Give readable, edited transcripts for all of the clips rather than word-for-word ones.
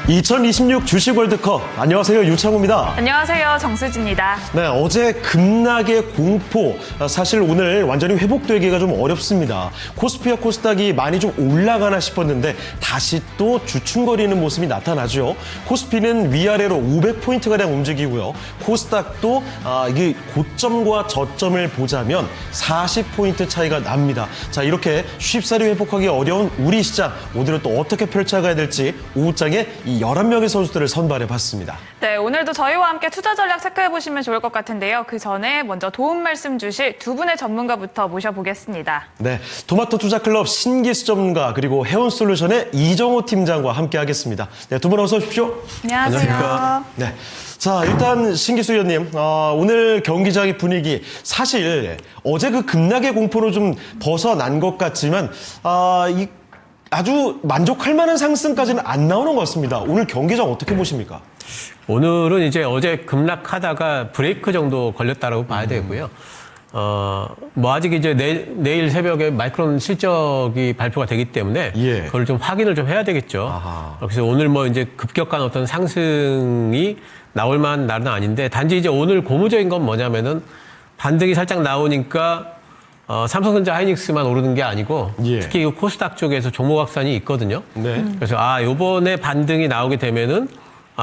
2026 주식 월드컵. 안녕하세요. 유창호입니다. 안녕하세요. 정수지입니다. 네, 어제 급락의 공포. 사실 오늘 완전히 회복되기가 좀 어렵습니다. 코스피와 코스닥이 많이 좀 올라가나 싶었는데 다시 또 주춤거리는 모습이 나타나죠. 코스피는 위아래로 500포인트가량 움직이고요. 코스닥도 이게 고점과 저점을 보자면 40포인트 차이가 납니다. 자, 이렇게 쉽사리 회복하기 어려운 우리 시장. 오늘은 또 어떻게 펼쳐가야 될지 오후장에 이 11명의 선수들을 선발해봤습니다. 네, 오늘도 저희와 함께 투자 전략 체크해보시면 좋을 것 같은데요. 그 전에 먼저 도움 말씀 주실 두 분의 전문가부터 모셔보겠습니다. 네, 토마토 투자클럽 신기수 전문가 그리고 해온솔루션의 이정호 팀장과 함께하겠습니다. 네, 두 분 어서 오십시오. 안녕하세요. 네. 자, 일단 신기수 의원님, 오늘 경기장의 분위기 사실 어제 그 급락의 공포로 좀 벗어난 것 같지만 아주 만족할 만한 상승까지는 안 나오는 것 같습니다. 오늘 경기장 어떻게 보십니까? 오늘은 이제 어제 급락하다가 브레이크 정도 걸렸다라고 봐야 되고요. 아직 이제 내일 새벽에 마이크론 실적이 발표가 되기 때문에 그걸 좀 확인을 좀 해야 되겠죠. 아하. 그래서 오늘 이제 급격한 어떤 상승이 나올 만한 날은 아닌데 단지 이제 오늘 고무적인 건 뭐냐면은 반등이 살짝 나오니까 삼성전자 하이닉스만 오르는 게 아니고 특히 이 코스닥 쪽에서 종목 확산이 있거든요. 네. 그래서 요번에 반등이 나오게 되면은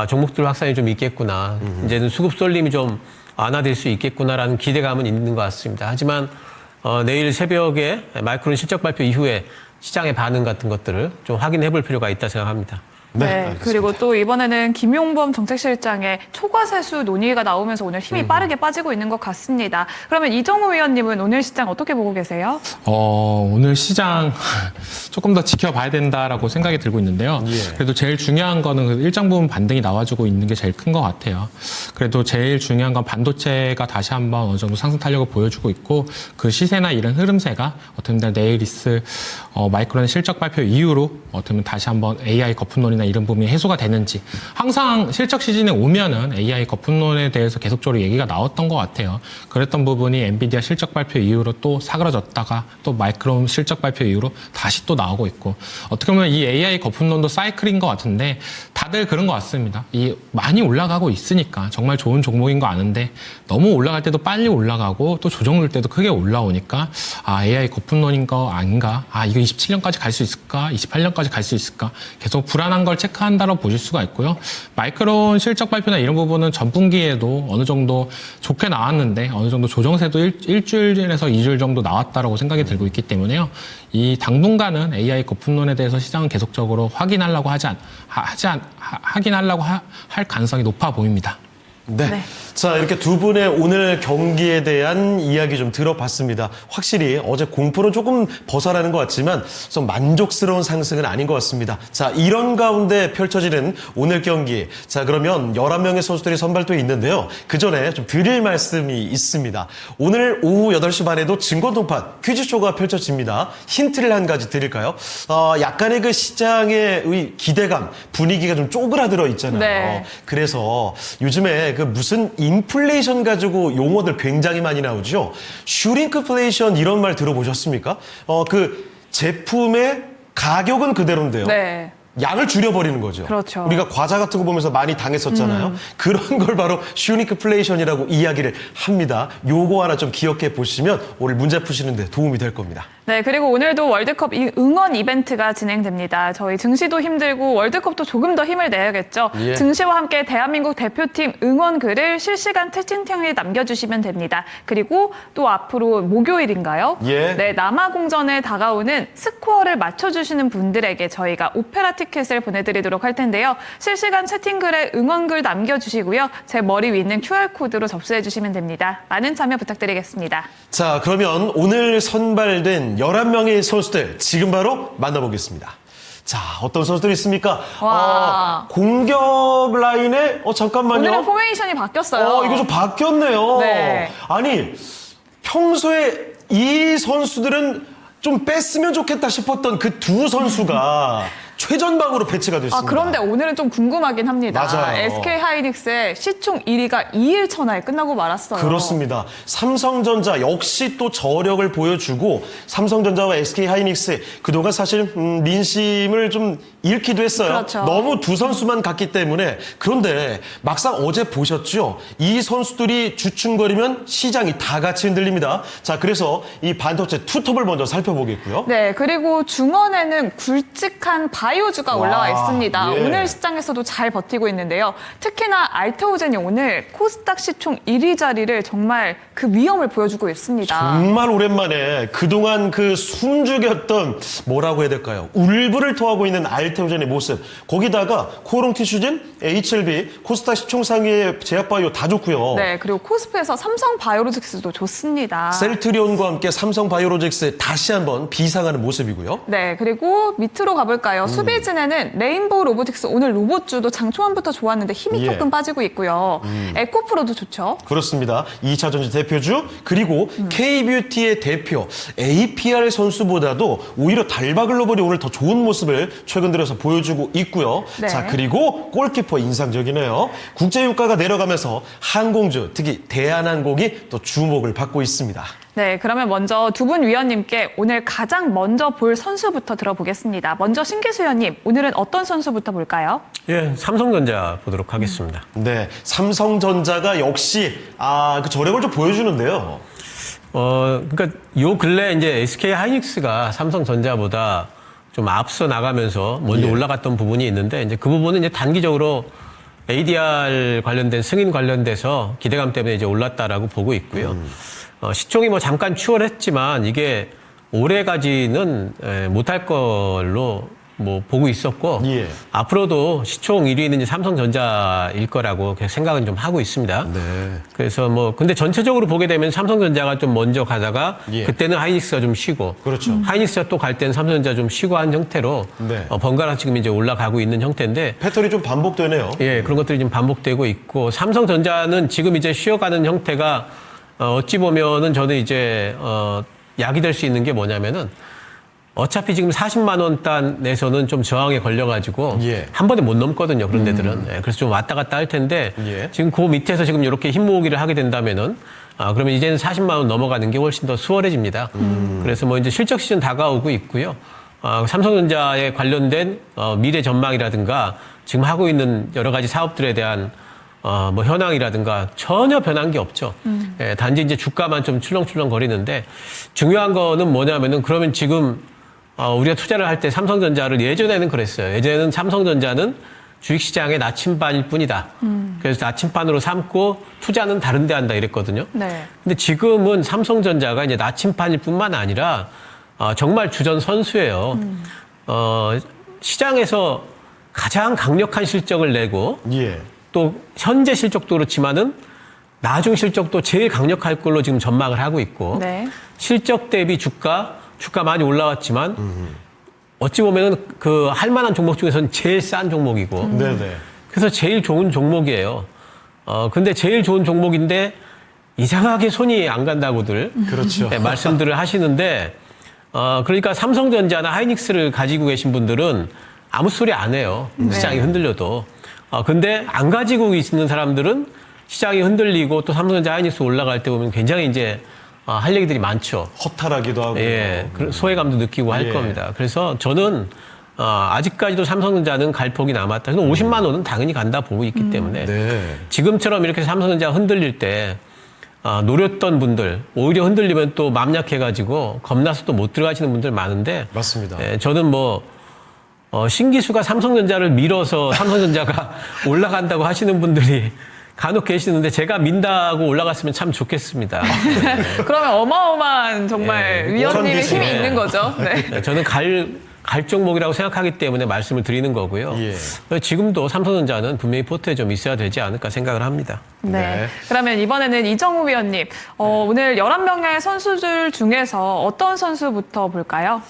종목들 확산이 좀 있겠구나. 이제는 수급 쏠림이 좀 완화될 수 있겠구나라는 기대감은 있는 것 같습니다. 하지만 내일 새벽에 마이크론 실적 발표 이후에 시장의 반응 같은 것들을 좀 확인해 볼 필요가 있다 생각합니다. 네, 그리고 또 이번에는 김용범 정책실장의 초과세수 논의가 나오면서 오늘 힘이 빠르게 빠지고 있는 것 같습니다. 그러면 이정호 위원님은 오늘 시장 어떻게 보고 계세요? 오늘 시장 조금 더 지켜봐야 된다라고 생각이 들고 있는데요. 그래도 제일 중요한 거는 일정 부분 반등이 나와주고 있는 게 제일 큰 것 같아요. 그래도 제일 중요한 건 반도체가 다시 한번 어느 정도 상승 탄력을 보여주고 있고 그 시세나 이런 흐름세가 어떻게 보면 내일 있을 마이크론 실적 발표 이후로 어떻게 보면 다시 한번 AI 거품론이나 이런 부분이 해소가 되는지 항상 실적 시즌에 오면은 AI 거품론에 대해서 계속적으로 얘기가 나왔던 것 같아요. 그랬던 부분이 엔비디아 실적 발표 이후로 또 사그라졌다가 또 마이크론 실적 발표 이후로 다시 또 나오고 있고 어떻게 보면 이 AI 거품론도 사이클인 것 같은데 다들 그런 것 같습니다. 이 많이 올라가고 있으니까 정말 좋은 종목인 거 아는데 너무 올라갈 때도 빨리 올라가고 또 조정될 때도 크게 올라오니까 AI 거품론인 거 아닌가? 이거 27년까지 갈 수 있을까? 28년까지 갈 수 있을까? 계속 불안한 걸 체크한다고 보실 수가 있고요. 마이크론 실적 발표나 이런 부분은 전분기에도 어느 정도 좋게 나왔는데 어느 정도 조정세도 일주일에서 2주일 정도 나왔다라고 생각이 들고 있기 때문에요. 이 당분간은 AI 거품론에 대해서 시장은 계속적으로 확인하려고 할 가능성이 높아 보입니다. 네. 자, 이렇게 두 분의 오늘 경기에 대한 이야기 좀 들어봤습니다. 확실히 어제 공포는 조금 벗어나는 것 같지만 좀 만족스러운 상승은 아닌 것 같습니다. 자, 이런 가운데 펼쳐지는 오늘 경기. 자, 그러면 11명의 선수들이 선발돼 있는데요. 그 전에 좀 드릴 말씀이 있습니다. 오늘 오후 8시 반에도 증권동판 퀴즈쇼가 펼쳐집니다. 힌트를 한 가지 드릴까요? 약간의 그 시장의 기대감, 분위기가 좀 쪼그라들어 있잖아요. 네. 그래서 요즘에 그 무슨 인플레이션 가지고 용어들 굉장히 많이 나오죠. 슈링크플레이션 이런 말 들어보셨습니까? 그 제품의 가격은 그대로인데요. 네. 양을 줄여버리는 거죠. 그렇죠. 우리가 과자 같은 거 보면서 많이 당했었잖아요. 그런 걸 바로 슈링크플레이션이라고 이야기를 합니다. 요거 하나 좀 기억해 보시면 오늘 문제 푸시는데 도움이 될 겁니다. 네, 그리고 오늘도 월드컵 응원 이벤트가 진행됩니다. 저희 증시도 힘들고 월드컵도 조금 더 힘을 내야겠죠. 증시와 함께 대한민국 대표팀 응원 글을 실시간 채팅창에 남겨주시면 됩니다. 그리고 또 앞으로 목요일인가요? 네, 남아공전에 다가오는 스코어를 맞춰주시는 분들에게 저희가 오페라 티켓을 보내드리도록 할 텐데요. 실시간 채팅글에 응원글 남겨주시고요. 제 머리 위 있는 QR코드로 접수해주시면 됩니다. 많은 참여 부탁드리겠습니다. 자, 그러면 오늘 선발된 11명의 선수들 지금 바로 만나보겠습니다. 자, 어떤 선수들이 있습니까? 공격 라인에 잠깐만요. 오늘은 포메이션이 바뀌었어요. 이거 좀 바뀌었네요. 네. 아니, 평소에 이 선수들은 좀 뺐으면 좋겠다 싶었던 그 두 선수가 최전방으로 배치가 됐습니다. 그런데 오늘은 좀 궁금하긴 합니다. 맞아요. SK 하이닉스의 시총 1위가 2일 천하에 끝나고 말았어요. 그렇습니다. 삼성전자 역시 또 저력을 보여주고 삼성전자와 SK 하이닉스 그동안 사실 민심을 좀 잃기도 했어요. 그렇죠. 너무 두 선수만 갔기 때문에. 그런데 막상 어제 보셨죠? 이 선수들이 주춤거리면 시장이 다 같이 흔들립니다. 자, 그래서 이 반도체 투톱을 먼저 살펴보겠고요. 네, 그리고 중원에는 굵직한 바이오주가 올라와 있습니다. 예. 오늘 시장에서도 잘 버티고 있는데요. 특히나 알테오젠이 오늘 코스닥 시총 1위 자리를 정말 그 위험을 보여주고 있습니다. 정말 오랜만에 그동안 그 숨죽였던 뭐라고 해야 될까요? 울분을 토하고 있는 알테오젠의 모습. 거기다가 코오롱 티슈진, HLB, 코스닥 시총 상위의 제약바이오 다 좋고요. 네, 그리고 코스프에서 삼성 바이오로직스도 좋습니다. 셀트리온과 함께 삼성 바이오로직스 다시 한번 비상하는 모습이고요. 네, 그리고 밑으로 가볼까요? 수비진에는 레인보우 로보틱스 오늘 로봇주도 장 초반부터 좋았는데 힘이 예. 조금 빠지고 있고요. 에코프로도 좋죠. 그렇습니다. 2차전지 대표주 그리고 K뷰티의 대표 APR 선수보다도 오히려 달바글로벌이 오늘 더 좋은 모습을 최근 들어서 보여주고 있고요. 네. 자, 그리고 골키퍼 인상적이네요. 국제유가가 내려가면서 항공주 특히 대한항공이 또 주목을 받고 있습니다. 네, 그러면 먼저 두 분 위원님께 오늘 가장 먼저 볼 선수부터 들어보겠습니다. 먼저 신기수 위원님, 오늘은 어떤 선수부터 볼까요? 예, 삼성전자 보도록 하겠습니다. 네, 삼성전자가 역시 그 저력을 좀 보여주는데요. 그러니까 요 근래 이제 SK 하이닉스가 삼성전자보다 좀 앞서 나가면서 먼저 예. 올라갔던 부분이 있는데 이제 그 부분은 이제 단기적으로 ADR 관련된 승인 관련돼서 기대감 때문에 이제 올랐다라고 보고 있고요. 시총이 뭐 잠깐 추월했지만 이게 올해까지는 못할 걸로 뭐 보고 있었고 예. 앞으로도 시총 1위는 이제 삼성전자일 거라고 생각은 좀 하고 있습니다. 네. 그래서 뭐 근데 전체적으로 보게 되면 삼성전자가 좀 먼저 가다가 예. 그때는 하이닉스가 좀 쉬고 그렇죠. 하이닉스가 또 갈 때는 삼성전자 좀 쉬고 한 형태로 네. 번갈아 지금 이제 올라가고 있는 형태인데 패턴이 좀 반복되네요. 예, 그런 것들이 좀 반복되고 있고 삼성전자는 지금 이제 쉬어가는 형태가 어찌 보면은 저는 이제 약이 될 수 있는 게 뭐냐면은 어차피 지금 40만 원 단에서는 좀 저항에 걸려가지고 예. 한 번에 못 넘거든요. 그런 데들은. 예, 그래서 좀 왔다 갔다 할 텐데 예. 지금 그 밑에서 지금 이렇게 힘 모으기를 하게 된다면은 그러면 이제는 40만 원 넘어가는 게 훨씬 더 수월해집니다. 그래서 뭐 이제 실적 시즌 다가오고 있고요. 삼성전자에 관련된 미래 전망이라든가 지금 하고 있는 여러 가지 사업들에 대한 뭐 현황이라든가 전혀 변한 게 없죠. 예, 단지 이제 주가만 좀 출렁출렁 거리는데 중요한 거는 뭐냐면은 그러면 지금 우리가 투자를 할 때 삼성전자를 예전에는 그랬어요. 예전에는 삼성전자는 주식시장의 나침반일 뿐이다. 그래서 나침반으로 삼고 투자는 다른 데 한다 이랬거든요. 네. 근데 지금은 삼성전자가 이제 나침반일 뿐만 아니라 정말 주전 선수예요. 시장에서 가장 강력한 실적을 내고 예. 또 현재 실적도 그렇지만은 나중 실적도 제일 강력할 걸로 지금 전망을 하고 있고 네. 실적 대비 주가 많이 올라왔지만 어찌 보면은 그 할 만한 종목 중에서는 제일 싼 종목이고 네네. 그래서 제일 좋은 종목이에요. 근데 제일 좋은 종목인데 이상하게 손이 안 간다고들 그렇죠. 네, 말씀들을 하시는데 그러니까 삼성전자나 하이닉스를 가지고 계신 분들은 아무 소리 안 해요. 시장이 흔들려도. 근데 안 가지고 있는 사람들은 시장이 흔들리고 또 삼성전자 하이닉스 올라갈 때 보면 굉장히 이제 할 얘기들이 많죠. 허탈하기도 하고. 예, 소외감도 느끼고 할 예. 겁니다. 그래서 저는 아직까지도 삼성전자는 갈 폭이 남았다. 50만 원은 당연히 간다 보고 있기 때문에 네. 지금처럼 이렇게 삼성전자 흔들릴 때 노렸던 분들 오히려 흔들리면 또 맘 약해가지고 겁나서 또 못 들어가시는 분들 많은데 맞습니다. 예, 저는 뭐 신기수가 삼성전자를 밀어서 삼성전자가 올라간다고 하시는 분들이 간혹 계시는데 제가 민다고 올라갔으면 참 좋겠습니다. 그러면 어마어마한 정말 네. 위원님의 원비스. 힘이 네. 있는 거죠. 네. 네, 저는 갈 종목이라고 생각하기 때문에 말씀을 드리는 거고요. 예. 지금도 삼성전자는 분명히 포트에 좀 있어야 되지 않을까 생각을 합니다. 네. 네. 그러면 이번에는 이정우 위원님, 오늘 11명의 선수들 중에서 어떤 선수부터 볼까요?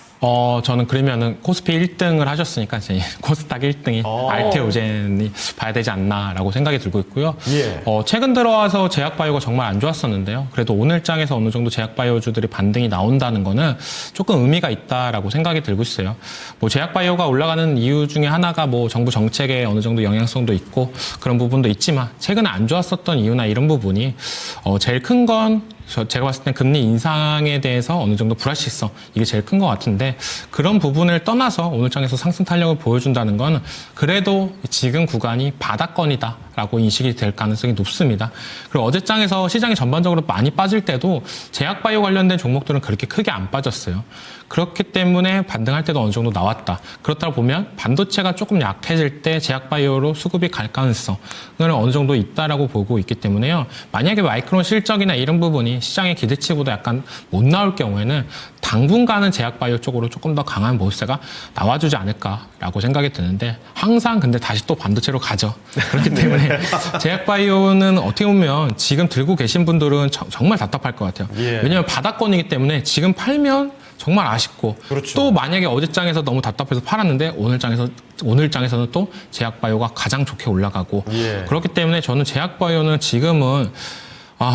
저는 그러면은 코스피 1등을 하셨으니까 이제 코스닥 1등이 알테오젠이 봐야 되지 않나라고 생각이 들고 있고요. 예. 최근 들어와서 제약바이오가 정말 안 좋았었는데요. 그래도 오늘장에서 어느 정도 제약바이오주들이 반등이 나온다는 거는 조금 의미가 있다라고 생각이 들고 있어요. 뭐 제약바이오가 올라가는 이유 중에 하나가 뭐 정부 정책에 어느 정도 영향성도 있고 그런 부분도 있지만 최근에 안 좋았었던 이유나 이런 부분이 제일 큰 건 제가 봤을 땐 금리 인상에 대해서 어느 정도 불확실성 이게 제일 큰 것 같은데 그런 부분을 떠나서 오늘 장에서 상승 탄력을 보여준다는 건 그래도 지금 구간이 바닥권이다라고 인식이 될 가능성이 높습니다. 그리고 어제 장에서 시장이 전반적으로 많이 빠질 때도 제약바이오 관련된 종목들은 그렇게 크게 안 빠졌어요. 그렇기 때문에 반등할 때도 어느 정도 나왔다. 그렇다 보면 반도체가 조금 약해질 때 제약바이오로 수급이 갈 가능성은 어느 정도 있다라고 보고 있기 때문에요. 만약에 마이크론 실적이나 이런 부분이 시장의 기대치보다 약간 못 나올 경우에는 당분간은 제약바이오 쪽으로 조금 더 강한 모습세가 나와주지 않을까라고 생각이 드는데 항상 근데 다시 또 반도체로 가죠. 그렇기 때문에 제약바이오는 어떻게 보면 지금 들고 계신 분들은 정말 답답할 것 같아요. 예. 왜냐하면 바닥권이기 때문에 지금 팔면 정말 아쉽고 그렇죠. 또 만약에 어제 장에서 너무 답답해서 팔았는데 오늘 장에서는 또 제약바이오가 가장 좋게 올라가고 예. 그렇기 때문에 저는 제약바이오는 지금은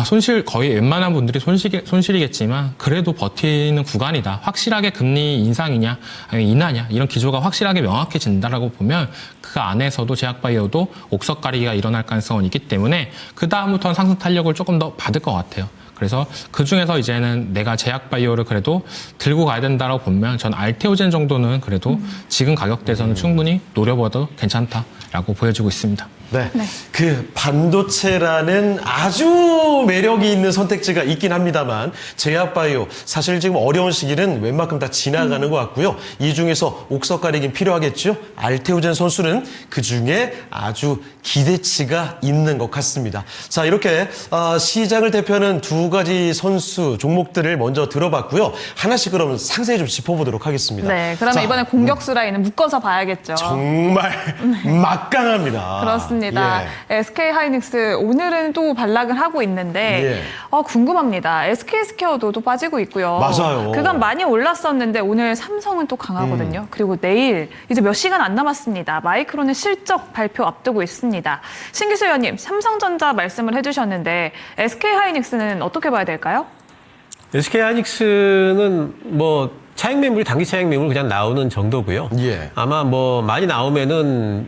손실 거의 웬만한 분들이 손실이겠지만 그래도 버티는 구간이다. 확실하게 금리 인상이냐 아니면 인하냐 이런 기조가 확실하게 명확해진다라고 보면 그 안에서도 제약바이오도 옥석 가리기가 일어날 가능성은 있기 때문에 그 다음부터는 상승 탄력을 조금 더 받을 것 같아요. 그래서 그 중에서 이제는 내가 제약바이오를 그래도 들고 가야 된다라고 보면 전 알테오젠 정도는 그래도 지금 가격대에서는 충분히 노려봐도 괜찮다라고 보여지고 있습니다. 네. 그 반도체라는 아주 매력이 있는 선택지가 있긴 합니다만 제약바이오 사실 지금 어려운 시기는 웬만큼 다 지나가는 것 같고요. 이 중에서 옥석 가리긴 필요하겠죠. 알테오젠 선수는 그 중에 아주 기대치가 있는 것 같습니다. 자, 이렇게 시장을 대표하는 두 가지 선수 종목들을 먼저 들어봤고요. 하나씩 그러면 상세히 좀 짚어보도록 하겠습니다. 네, 그러면 자, 이번에 공격수 라인은 묶어서 봐야겠죠. 정말 막강합니다. 그렇습니다. 예. SK 하이닉스 오늘은 또 반락을 하고 있는데 예. 궁금합니다. SK 스퀘어도 또 빠지고 있고요. 맞아요. 그간 많이 올랐었는데 오늘 삼성은 또 강하거든요. 그리고 내일 이제 몇 시간 안 남았습니다. 마이크론의 실적 발표 앞두고 있습니다. 신기수 의원님, 삼성전자 말씀을 해주셨는데 SK 하이닉스는 어떻게 봐야 될까요? SK 하이닉스는 뭐 차익 매물이 단기 차익 매물 그냥 나오는 정도고요. 예. 아마 뭐 많이 나오면은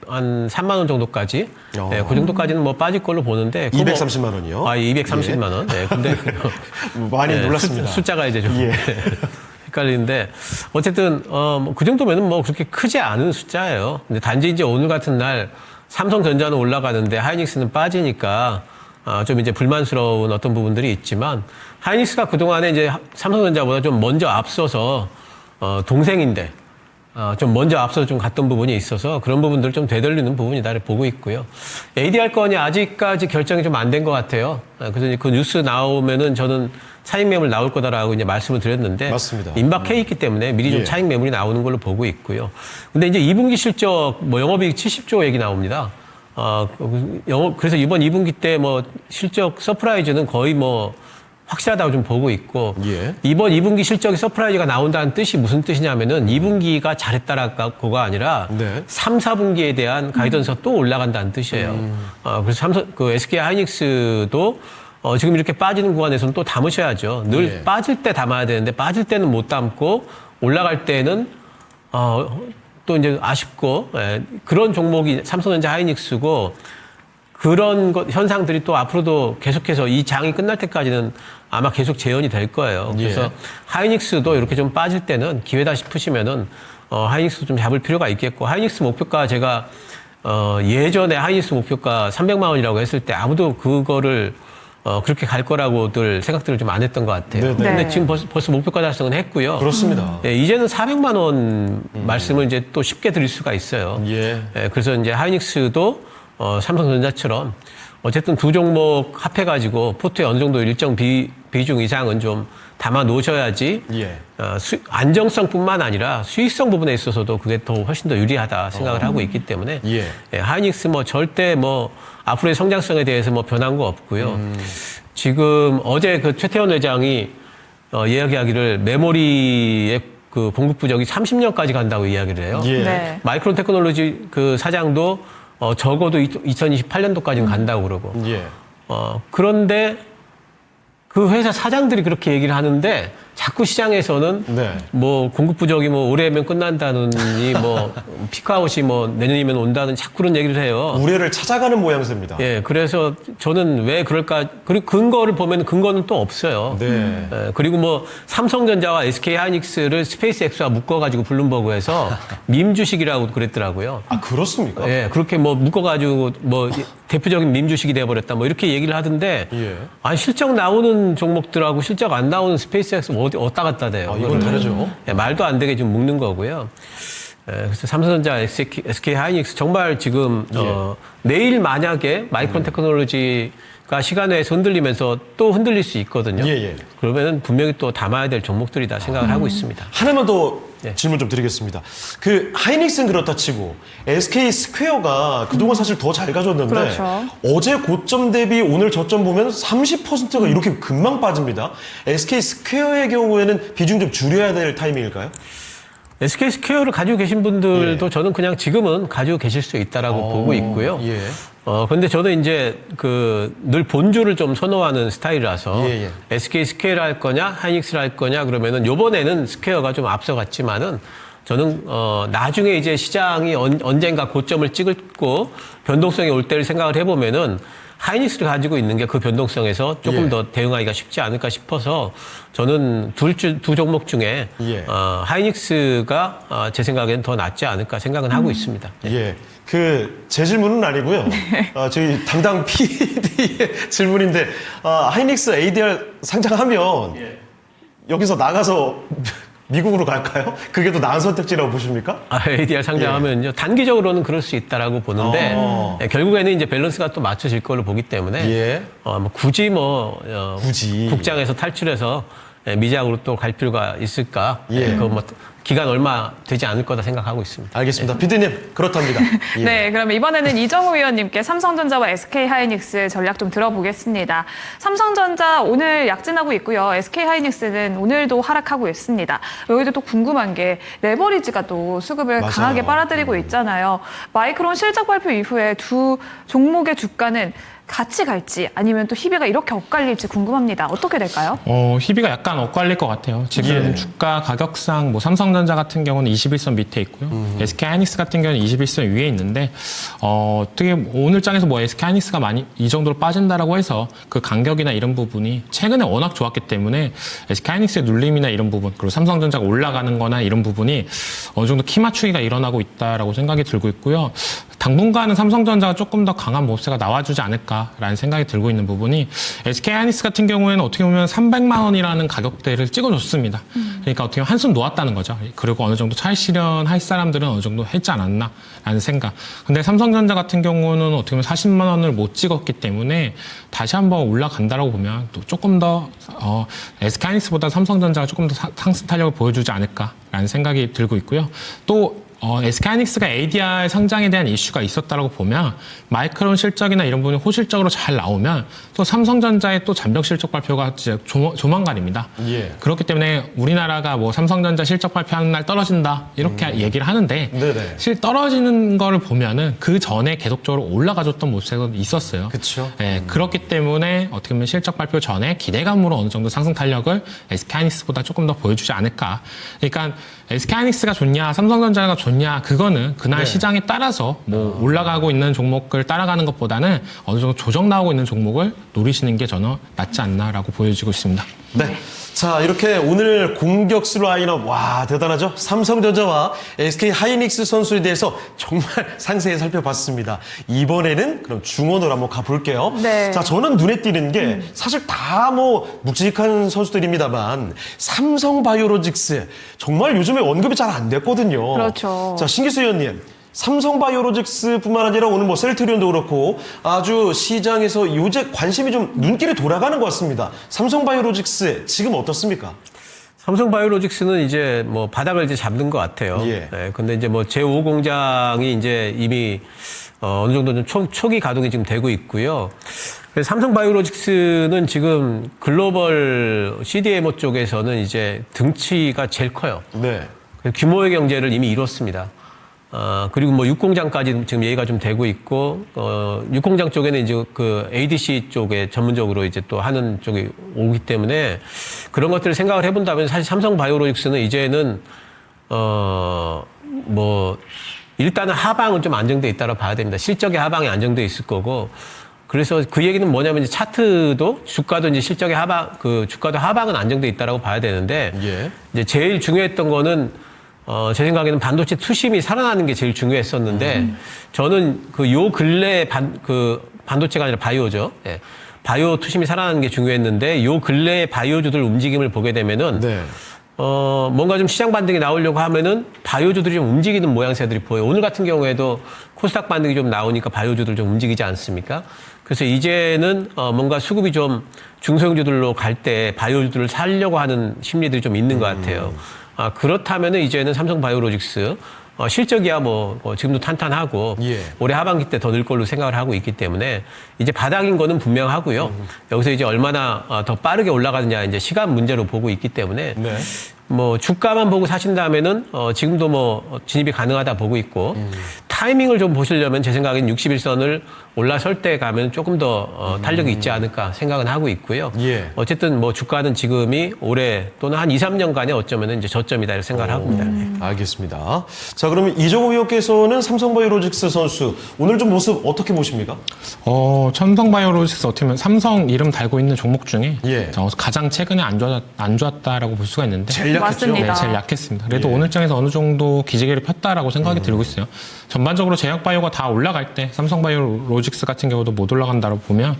한 3만 원 정도까지, 네, 그 정도까지는 뭐 빠질 걸로 보는데. 230만 원이요? 230만 원. 네, 근데 많이 놀랐습니다. 숫자가 이제 좀 예. 헷갈리는데 어쨌든 그 정도면은 뭐 그렇게 크지 않은 숫자예요. 근데 단지 이제 오늘 같은 날 삼성전자는 올라가는데 하이닉스는 빠지니까 좀 이제 불만스러운 어떤 부분들이 있지만 하이닉스가 그동안에 이제 삼성전자보다 좀 먼저 앞서서 동생인데 좀 먼저 앞서서 좀 갔던 부분이 있어서 그런 부분들을 좀 되돌리는 부분이다 보고 있고요. ADR 건이 아직까지 결정이 좀 안 된 것 같아요. 그래서 이제 그 뉴스 나오면은 저는 차익 매물 나올 거다라고 이제 말씀을 드렸는데. 맞습니다. 임박해 있기 때문에 미리 좀 차익 매물이 나오는 걸로 보고 있고요. 근데 이제 2분기 실적 뭐 영업이익 70조 얘기 나옵니다. 그래서 이번 2분기 때 뭐 실적 서프라이즈는 거의 뭐 확실하다고 좀 보고 있고 이번 2분기 실적이 서프라이즈가 나온다는 뜻이 무슨 뜻이냐면은 2분기가 잘했다라고가 아니라 3, 4분기에 대한 가이던스가 또 올라간다는 뜻이에요. 그래서 SK 하이닉스도 지금 이렇게 빠지는 구간에서는 또 담으셔야죠. 늘 빠질 때 담아야 되는데 빠질 때는 못 담고 올라갈 때는 또 이제 아쉽고 그런 종목이 삼성전자 하이닉스고 그런 현상들이 또 앞으로도 계속해서 이 장이 끝날 때까지는 아마 계속 재현이 될 거예요. 그래서 하이닉스도 이렇게 좀 빠질 때는 기회다 싶으시면은 하이닉스도 좀 잡을 필요가 있겠고 하이닉스 목표가 제가 예전에 하이닉스 목표가 300만 원이라고 했을 때 아무도 그거를 그렇게 갈 거라고들 생각들을 좀 안 했던 것 같아요. 근데 지금 벌써 목표가 달성은 했고요. 그렇습니다. 이제는 400만 원 말씀을 이제 또 쉽게 드릴 수가 있어요. 그래서 이제 하이닉스도 삼성전자처럼 어쨌든 두 종목 합해가지고 포트에 어느 정도 일정 비중 이상은 좀 담아 놓으셔야지 안정성뿐만 아니라 수익성 부분에 있어서도 그게 더 훨씬 더 유리하다 생각을 하고 있기 때문에 하이닉스 뭐 절대 뭐 앞으로의 성장성에 대해서 뭐 변한 거 없고요. 지금 어제 그 최태원 회장이 이야기하기를 메모리의 그 공급 부족이 30년까지 간다고 이야기를 해요. 마이크론 테크놀로지 그 사장도 적어도 2028년도까지는 간다고 그러고. 그런데 그 회사 사장들이 그렇게 얘기를 하는데 자꾸 시장에서는 네. 뭐 공급 부족이 뭐 올해면 끝난다느니 뭐 피크아웃이 뭐 내년이면 온다는 자꾸 그런 얘기를 해요. 우려를 찾아가는 모양새입니다. 예, 그래서 저는 왜 그럴까? 그리고 근거를 보면 근거는 또 없어요. 네. 예, 그리고 뭐 삼성전자와 SK하이닉스를 스페이스X와 묶어가지고 블룸버그에서 밈 주식이라고 그랬더라고요. 아, 그렇습니까? 예, 그렇게 뭐 묶어가지고 뭐 대표적인 밈 주식이 돼버렸다 뭐 이렇게 얘기를 하든데 예. 아니 실적 나오는 종목들하고 실적 안 나오는 스페이스X 어디 어디다 갖다 대요. 아, 이건 다르죠. 예, 말도 안 되게 좀 묶는 거고요. 예, 그래서 삼성전자, SK하이닉스 정말 지금 내일 만약에 마이크론 테크놀로지가 시간외에서 흔들리면서 또 흔들릴 수 있거든요. 예, 예. 그러면은 분명히 또 담아야 될 종목들이다 생각을 하고 있습니다. 하나만 더 예. 질문 좀 드리겠습니다. 그 하이닉스는 그렇다 치고 SK 스퀘어가 그동안 사실 더 잘 가졌는데 그렇죠. 어제 고점 대비 오늘 저점 보면 30%가 이렇게 금방 빠집니다. SK 스퀘어의 경우에는 비중 좀 줄여야 될 타이밍일까요? SK 스퀘어를 가지고 계신 분들도 예. 저는 그냥 지금은 가지고 계실 수 있다라고 보고 있고요. 예. 근데 저는 이제 늘 본주를 좀 선호하는 스타일이라서 예, 예. SK 스퀘어를 할 거냐, 하이닉스를 할 거냐 그러면은 요번에는 스퀘어가 좀 앞서갔지만은 저는 나중에 이제 시장이 언젠가 고점을 찍고 변동성이 올 때를 생각을 해보면은 하이닉스를 가지고 있는 게 그 변동성에서 조금 예. 더 대응하기가 쉽지 않을까 싶어서 저는 두 종목 중에 예. 하이닉스가 제 생각에는 더 낫지 않을까 생각은 하고 있습니다. 예. 제 질문은 아니고요. 저희 담당 PD의 질문인데, 하이닉스 ADR 상장하면 여기서 나가서 미국으로 갈까요? 그게 더 나은 선택지라고 보십니까? ADR 상장하면요. 단기적으로는 그럴 수 있다라고 보는데, 결국에는 이제 밸런스가 또 맞춰질 걸로 보기 때문에, 예. 굳이 굳이. 국장에서 탈출해서 미작으로 또 갈 필요가 있을까? 예. 그거 뭐 기간 얼마 되지 않을 거다 생각하고 있습니다. 알겠습니다. 피디님, 그렇답니다. 예. 네, 그럼 이번에는 이정우 위원님께 삼성전자와 SK하이닉스 전략 좀 들어보겠습니다. 삼성전자 오늘 약진하고 있고요. SK하이닉스는 오늘도 하락하고 있습니다. 여기도 또 궁금한 게 레버리지가 또 수급을 맞아요. 강하게 빨아들이고 있잖아요. 마이크론 실적 발표 이후에 두 종목의 주가는 같이 갈지 아니면 또 희비가 이렇게 엇갈릴지 궁금합니다. 어떻게 될까요? 희비가 약간 엇갈릴 것 같아요. 지금 예. 주가 가격상 뭐 삼성전자 같은 경우는 21선 밑에 있고요. SK하이닉스 같은 경우는 21선 위에 있는데 어떻게 오늘 장에서 뭐 SK하이닉스가 많이 이 정도로 빠진다라고 해서 그 간격이나 이런 부분이 최근에 워낙 좋았기 때문에 SK하이닉스의 눌림이나 이런 부분 그리고 삼성전자가 올라가는 거나 이런 부분이 어느 정도 키 맞추기가 일어나고 있다라고 생각이 들고 있고요. 당분간은 삼성전자가 조금 더 강한 모습세가 나와주지 않을까라는 생각이 들고 있는 부분이 SK하이닉스 같은 경우에는 어떻게 보면 300만 원이라는 가격대를 찍어줬습니다. 그러니까 어떻게 보면 한숨 놓았다는 거죠. 그리고 어느 정도 차익 실현할 사람들은 어느 정도 했지 않았나라는 생각. 근데 삼성전자 같은 경우는 어떻게 보면 40만 원을 못 찍었기 때문에 다시 한번 올라간다라고 보면 또 조금 더 SK하이닉스보다 삼성전자가 조금 더 상승 탄력을 보여주지 않을까라는 생각이 들고 있고요. 또 SK하이닉스가 ADR 상장에 대한 이슈가 있었다고 보면 마이크론 실적이나 이런 부분이 호실적으로 잘 나오면 또 삼성전자의 또 잔병 실적 발표가 이제 조만간입니다. 예. 그렇기 때문에 우리나라가 뭐 삼성전자 실적 발표하는 날 떨어진다 이렇게 얘기를 하는데 네네. 실 떨어지는 거를 보면은 그 전에 계속적으로 올라가줬던 모습이 있었어요. 그쵸. 예, 그렇기 때문에 어떻게 보면 실적 발표 전에 기대감으로 어느 정도 상승 탄력을 SK하이닉스보다 조금 더 보여주지 않을까. 그러니까 SK하이닉스가 좋냐, 삼성전자가 좋냐, 그거는 그날 네. 시장에 따라서 뭐 올라가고 있는 종목을 따라가는 것보다는 어느 정도 조정 나오고 있는 종목을 노리시는 게 저는 낫지 않나라고 보여지고 있습니다. 네. 자, 이렇게 오늘 공격수 라인업, 와, 대단하죠? 삼성전자와 SK 하이닉스 선수에 대해서 정말 상세히 살펴봤습니다. 이번에는 그럼 중원으로 한번 가볼게요. 네. 자, 저는 눈에 띄는 게 사실 다 뭐 묵직한 선수들입니다만 삼성바이오로직스 정말 요즘에 언급이 잘 안 됐거든요. 그렇죠. 자, 신기수 의원님. 삼성바이오로직스뿐만 아니라 오늘 뭐 셀트리온도 그렇고 아주 시장에서 요새 관심이 좀 눈길이 돌아가는 것 같습니다. 삼성바이오로직스 지금 어떻습니까? 삼성바이오로직스는 이제 뭐 바닥을 이제 잡는 것 같아요. 예. 네, 근데 이제 뭐 제5 공장이 이제 이미 어느 정도 좀 초기 가동이 지금 되고 있고요. 그래서 삼성바이오로직스는 지금 글로벌 CDMO 쪽에서는 이제 등치가 제일 커요. 네. 규모의 경제를 이미 이뤘습니다. 그리고 뭐 육공장까지 지금 얘기가 좀 되고 있고, 육공장 쪽에는 이제 그 ADC 쪽에 전문적으로 이제 또 하는 쪽이 오기 때문에 그런 것들을 생각을 해본다면 사실 삼성 바이오로직스는 이제는, 뭐, 일단은 하방은 좀 안정돼 있다고 봐야 됩니다. 실적의 하방이 안정돼 있을 거고, 그래서 그 얘기는 뭐냐면 이제 차트도 주가도 이제 실적의 하방, 주가도 하방은 안정돼 있다고 봐야 되는데, 예. 이제 제일 중요했던 거는 제 생각에는 반도체 투심이 살아나는 게 제일 중요했었는데, 저는 요 근래 반도체가 아니라 바이오죠. 예. 바이오 투심이 살아나는 게 중요했는데, 요 근래 바이오주들 움직임을 보게 되면은, 네. 뭔가 좀 시장 반등이 나오려고 하면은 바이오주들이 좀 움직이는 모양새들이 보여요. 오늘 같은 경우에도 코스닥 반등이 좀 나오니까 바이오주들 좀 움직이지 않습니까? 그래서 이제는 뭔가 수급이 좀 중소형주들로 갈 때 바이오주들을 살려고 하는 심리들이 좀 있는 것 같아요. 그렇다면은 이제는 삼성 바이오로직스 실적이야 뭐 지금도 탄탄하고 예. 올해 하반기 때 더 늘 걸로 생각을 하고 있기 때문에 이제 바닥인 거는 분명하고요. 여기서 이제 얼마나 더 빠르게 올라가느냐 이제 시간 문제로 보고 있기 때문에 네. 뭐 주가만 보고 사신다면은 지금도 뭐 진입이 가능하다 보고 있고 타이밍을 좀 보시려면 제 생각엔 61선을 올라설 때 가면 조금 더 탄력이 있지 않을까 생각은 하고 있고요. 예. 어쨌든 뭐 주가는 지금이 올해 또는 한 2, 3년간의 어쩌면은 이제 저점이다 이렇게 생각을 하고 있습니다. 알겠습니다. 자, 그러면 이종호 위원께서는 삼성바이오로직스 선수 오늘 좀 모습 어떻게 보십니까? 삼성바이오로직스 어떻게 보면 삼성 이름 달고 있는 종목 중에 예. 가장 최근에 안 좋았다라고 볼 수가 있는데 제일 약했죠. 맞습니다. 네, 제일 약했습니다. 그래도 예. 오늘 장에서 어느 정도 기지개를 폈다라고 생각이 들고 있어요. 전반적으로 제약바이오가 다 올라갈 때 삼성바이오로직스 같은 경우도 못 올라간다고 보면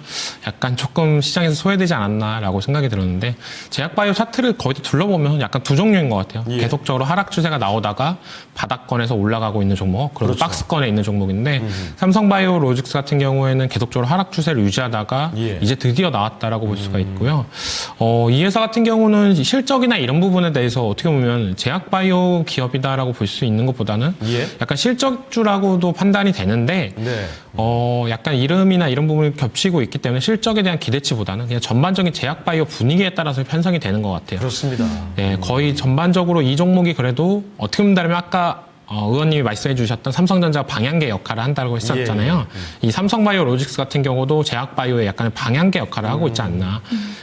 약간 조금 시장에서 소외되지 않았나라고 생각이 들었는데 제약바이오 차트를 거의 다 둘러보면 약간 두 종류인 것 같아요. 예. 계속적으로 하락 추세가 나오다가 바닥권에서 올라가고 있는 종목, 그리고 그렇죠. 박스권에 있는 종목인데 삼성바이오로직스 같은 경우에는 계속적으로 하락 추세를 유지하다가 예. 이제 드디어 나왔다라고 볼 수가 있고요. 이 회사 같은 경우는 실적이나 이런 부분에 대해서 어떻게 보면 제약바이오 기업이다라고 볼 수 있는 것보다는 예. 약간 실적주라고도 판단이 되는데 네. 약간 이름이나 이런 부분이 겹치고 있기 때문에 실적에 대한 기대치보다는 그냥 전반적인 제약바이오 분위기에 따라서 편성이 되는 것 같아요. 그렇습니다. 네, 거의 전반적으로 이 종목이 그래도 어떻게 본다면 아까 의원님이 말씀해 주셨던 삼성전자 방향계 역할을 한다고 했었잖아요. 이 삼성바이오로직스 같은 경우도 제약바이오의 약간 방향계 역할을 하고 있지 않나.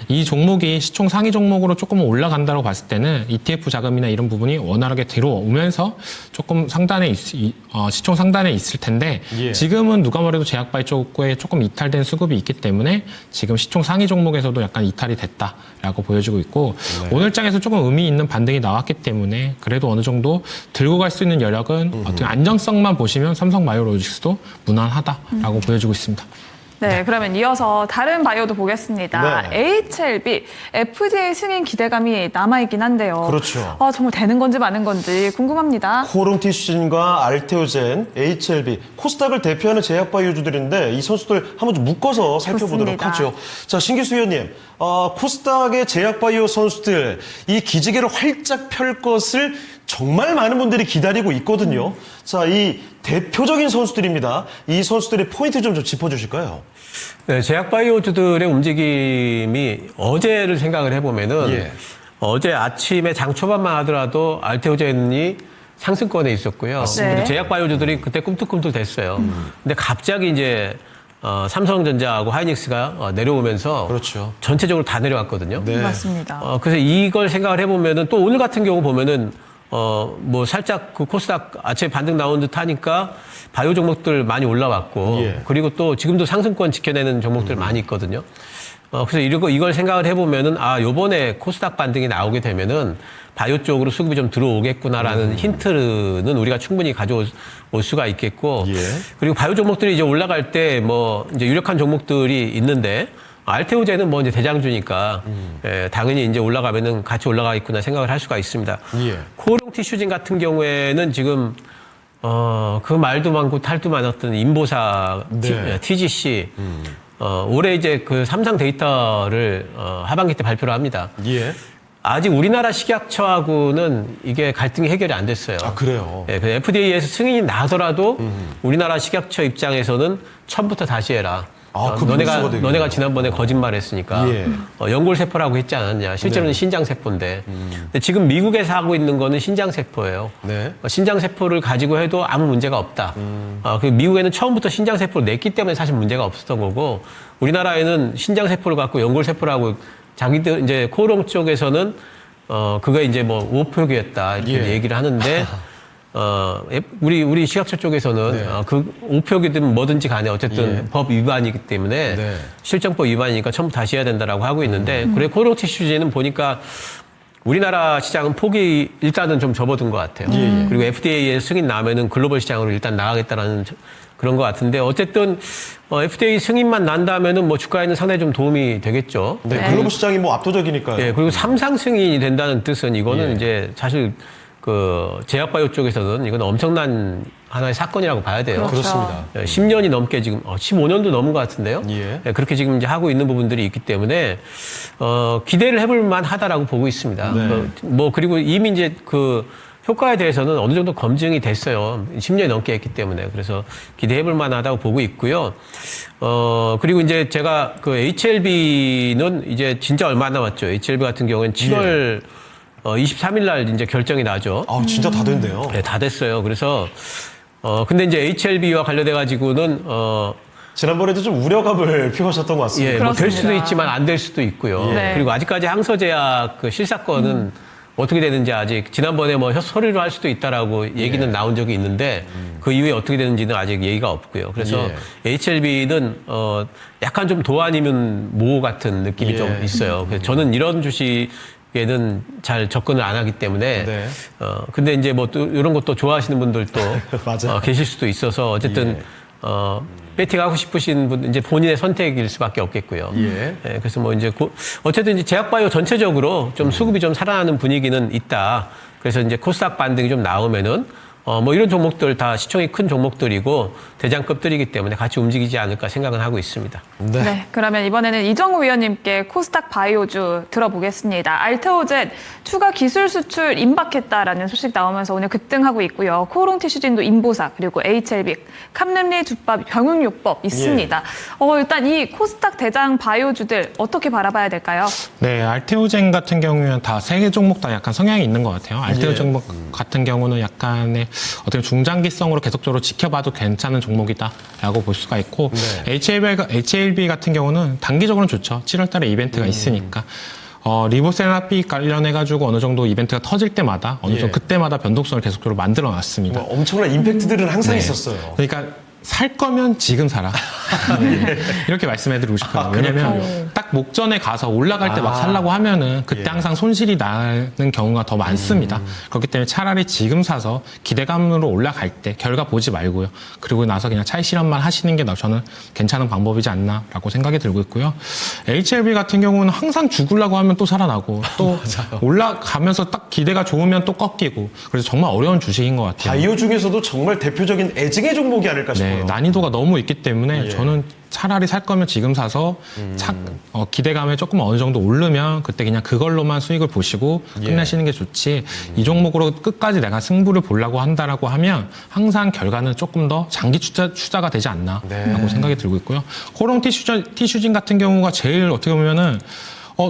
이 종목이 시총 상위 종목으로 조금 올라간다고 봤을 때는 ETF 자금이나 이런 부분이 원활하게 들어오면서 조금 시총 상단에 있을 텐데 예. 지금은 누가 뭐래도 제약바이오 쪽에 조금 이탈된 수급이 있기 때문에 지금 시총 상위 종목에서도 약간 이탈이 됐다라고 보여지고 있고 오늘 장에서 조금 의미 있는 반등이 나왔기 때문에 그래도 어느 정도 들고 갈 수 있는 여력은 어떤 안정성만 보시면 삼성바이오로직스도 무난하다라고 보여지고 있습니다. 네, 그러면 이어서 다른 바이오도 보겠습니다. 네. HLB, FDA 승인 기대감이 남아있긴 한데요. 그렇죠. 정말 되는 건지 마는 건지 궁금합니다. 코롱티슈진과 알테오젠, HLB, 코스닥을 대표하는 제약바이오주들인데 이 선수들 한번 좀 묶어서 살펴보도록 좋습니다. 하죠. 자, 신기수 위원님, 코스닥의 제약바이오 선수들 이 기지개를 활짝 펼 것을 정말 많은 분들이 기다리고 있거든요. 자, 이 대표적인 선수들입니다. 이 선수들의 포인트 좀 짚어주실까요? 네, 제약바이오주들의 움직임이 어제를 생각을 해보면은 예. 어제 아침에 장 초반만 하더라도 알테오젠이 상승권에 있었고요. 네. 그리고 제약바이오주들이 그때 꿈틀꿈틀 됐어요. 근데 갑자기 이제 삼성전자하고 하이닉스가 내려오면서 그렇죠. 전체적으로 다 내려왔거든요. 네. 맞습니다. 그래서 이걸 생각을 해보면은 또 오늘 같은 경우 보면은 뭐 살짝 그 코스닥 아침에 반등 나온 듯 하니까 바이오 종목들 많이 올라왔고 예. 그리고 또 지금도 상승권 지켜내는 종목들 많이 있거든요. 그래서 이걸 생각을 해보면은 요번에 코스닥 반등이 나오게 되면은 바이오 쪽으로 수급이 좀 들어오겠구나라는 힌트는 우리가 충분히 가져올 수가 있겠고 예. 그리고 바이오 종목들이 이제 올라갈 때 뭐 이제 유력한 종목들이 있는데 알테오젠은 뭐 이제 대장주니까 당연히 이제 올라가면은 같이 올라가겠구나 생각을 할 수가 있습니다. 예. 코롱티슈진 같은 경우에는 지금 그 말도 많고 탈도 많았던 인보사 네. TGC 올해 이제 그 삼상 데이터를 하반기 때 발표를 합니다. 예. 아직 우리나라 식약처하고는 이게 갈등이 해결이 안 됐어요. 아, 그래요? 예, 그 FDA에서 승인이 나더라도 우리나라 식약처 입장에서는 처음부터 다시 해라. 그 변수가 되겠네요. 너네가 지난번에 거짓말했으니까 예. 연골세포라고 했지 않았냐. 실제로는 네. 신장세포인데. 근데 지금 미국에서 하고 있는 거는 신장세포예요. 네. 신장세포를 가지고 해도 아무 문제가 없다. 그 미국에는 처음부터 신장세포를 냈기 때문에 사실 문제가 없었던 거고, 우리나라에는 신장세포를 갖고 연골세포라고 자기들 이제 코롱 쪽에서는 그게 이제 뭐 오표기였다 이렇게 예. 얘기를 하는데 우리 시각처 쪽에서는 네. 그 오표기든 뭐든지 간에 어쨌든 예. 법 위반이기 때문에 네. 실정법 위반이니까 처음부터 다시 해야 된다라고 하고 있는데 그래 코롱 티슈지는 보니까 우리나라 시장은 폭이 일단은 좀 접어든 것 같아요. 그리고 FDA의 승인 나면은 글로벌 시장으로 일단 나가겠다라는 그런 것 같은데 어쨌든 FDA 승인만 난다면은 뭐 주가에는 상당히 좀 도움이 되겠죠. 네, 네. 글로벌 시장이 뭐 압도적이니까요. 예, 그리고 3상 승인이 된다는 뜻은 이거는 예. 이제 사실 그 제약바이오 쪽에서는 이건 엄청난 하나의 사건이라고 봐야 돼요. 그렇죠. 그렇습니다. 10년이 넘게 지금 15년도 넘은 것 같은데요. 예. 예, 그렇게 지금 이제 하고 있는 부분들이 있기 때문에 기대를 해볼 만하다라고 보고 있습니다. 네. 뭐 그리고 이미 이제 그 효과에 대해서는 어느 정도 검증이 됐어요. 10년이 넘게 했기 때문에. 그래서 기대해볼 만하다고 보고 있고요. 그리고 이제 제가 그 HLB는 이제 진짜 얼마 안 남았죠. HLB 같은 경우는 7월 23일 날 이제 결정이 나죠. 아, 진짜 다 된대요. 네, 다 됐어요. 그래서 근데 이제 HLB와 관련돼 가지고는 지난번에도 좀 우려감을 표하셨던 것 같습니다. 예, 뭐 될 그렇습니다. 수도 있지만 안 될 수도 있고요. 네. 그리고 아직까지 항서제약 그 실사건은 어떻게 되는지 아직 지난번에 뭐 서류로 할 수도 있다라고 얘기는 나온 적이 있는데 그 이후에 어떻게 되는지는 아직 얘기가 없고요. 그래서 HLB는 약간 좀 도 아니면 모 같은 느낌이 예. 좀 있어요. 그래서 저는 이런 주식에는 잘 접근을 안 하기 때문에 네. 근데 이제 뭐 또 이런 것도 좋아하시는 분들도 맞아요. 계실 수도 있어서 어쨌든 배팅하고 싶으신 분 이제 본인의 선택일 수밖에 없겠고요. 예. 그래서 뭐 이제 어쨌든 이제 제약바이오 전체적으로 좀 수급이 좀 살아나는 분위기는 있다. 그래서 이제 코스닥 반등이 좀 나오면은 뭐 이런 종목들 다 시총이 큰 종목들이고 대장급들이기 때문에 같이 움직이지 않을까 생각은 하고 있습니다. 네. 네, 그러면 이번에는 이정우 위원님께 코스닥 바이오주 들어보겠습니다. 알테오젯 추가 기술 수출 임박했다라는 소식 나오면서 오늘 급등하고 있고요. 코오롱 티슈진도 인보사 그리고 HLB, 캄름리 주밥, 병용요법 있습니다. 일단 이 코스닥 대장 바이오주들 어떻게 바라봐야 될까요? 네, 알테오젠 같은 경우는 다 세 개 종목 다 약간 성향이 있는 것 같아요. 알테오 종목 같은 경우는 약간의 어떻게 중장기성으로 계속적으로 지켜봐도 괜찮은 종목이다라고 볼 수가 있고 HLB 같은 경우는 단기적으로는 좋죠. 7월 달에 이벤트가 있으니까. 리보세라피 관련해가지고 어느 정도 이벤트가 터질 때마다 어느 정도 그때마다 변동성을 계속적으로 만들어 놨습니다. 뭐 엄청난 임팩트들은 항상 있었어요. 그러니까 살 거면 지금 사라. 네. 이렇게 말씀해드리고 싶어요. 왜냐면 딱 목전에 가서 올라갈 때 막 살라고 하면은 그때 항상 손실이 나는 경우가 더 많습니다. 그렇기 때문에 차라리 지금 사서 기대감으로 올라갈 때 결과 보지 말고요. 그리고 나서 그냥 차익 실현만 하시는 게 저는 괜찮은 방법이지 않나라고 생각이 들고 있고요. HLB 같은 경우는 항상 죽으려고 하면 또 살아나고 또 올라가면서 딱 기대가 좋으면 또 꺾이고 그래서 정말 어려운 주식인 것 같아요. 바이오 중에서도 정말 대표적인 애증의 종목이 아닐까 싶어요. 네, 난이도가 너무 있기 때문에 저는 차라리 살 거면 지금 사서 기대감에 조금 어느 정도 오르면 그때 그냥 그걸로만 수익을 보시고 끝내시는 게 좋지 이 종목으로 끝까지 내가 승부를 보려고 한다라고 하면 항상 결과는 조금 더 장기 투자가 되지 않나라고 생각이 들고 있고요. 코롱 티슈진 같은 경우가 제일 어떻게 보면은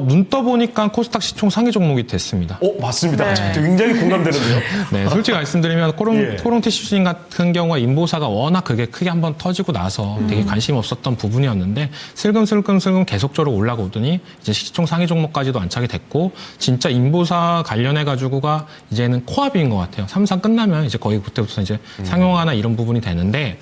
눈 떠보니까 코스닥 시총 상위 종목이 됐습니다. 맞습니다. 네. 굉장히 공감되는데요. 네, 솔직히 말씀드리면 예. 코롱 티슈진 같은 경우가 인보사가 워낙 그게 크게 한번 터지고 나서 되게 관심 없었던 부분이었는데 슬금슬금 계속적으로 올라오더니 이제 시총 상위 종목까지도 안착이 됐고 진짜 인보사 관련해가지고가 이제는 코앞인 것 같아요. 3상 끝나면 이제 거의 그때부터 이제 상용화나 이런 부분이 되는데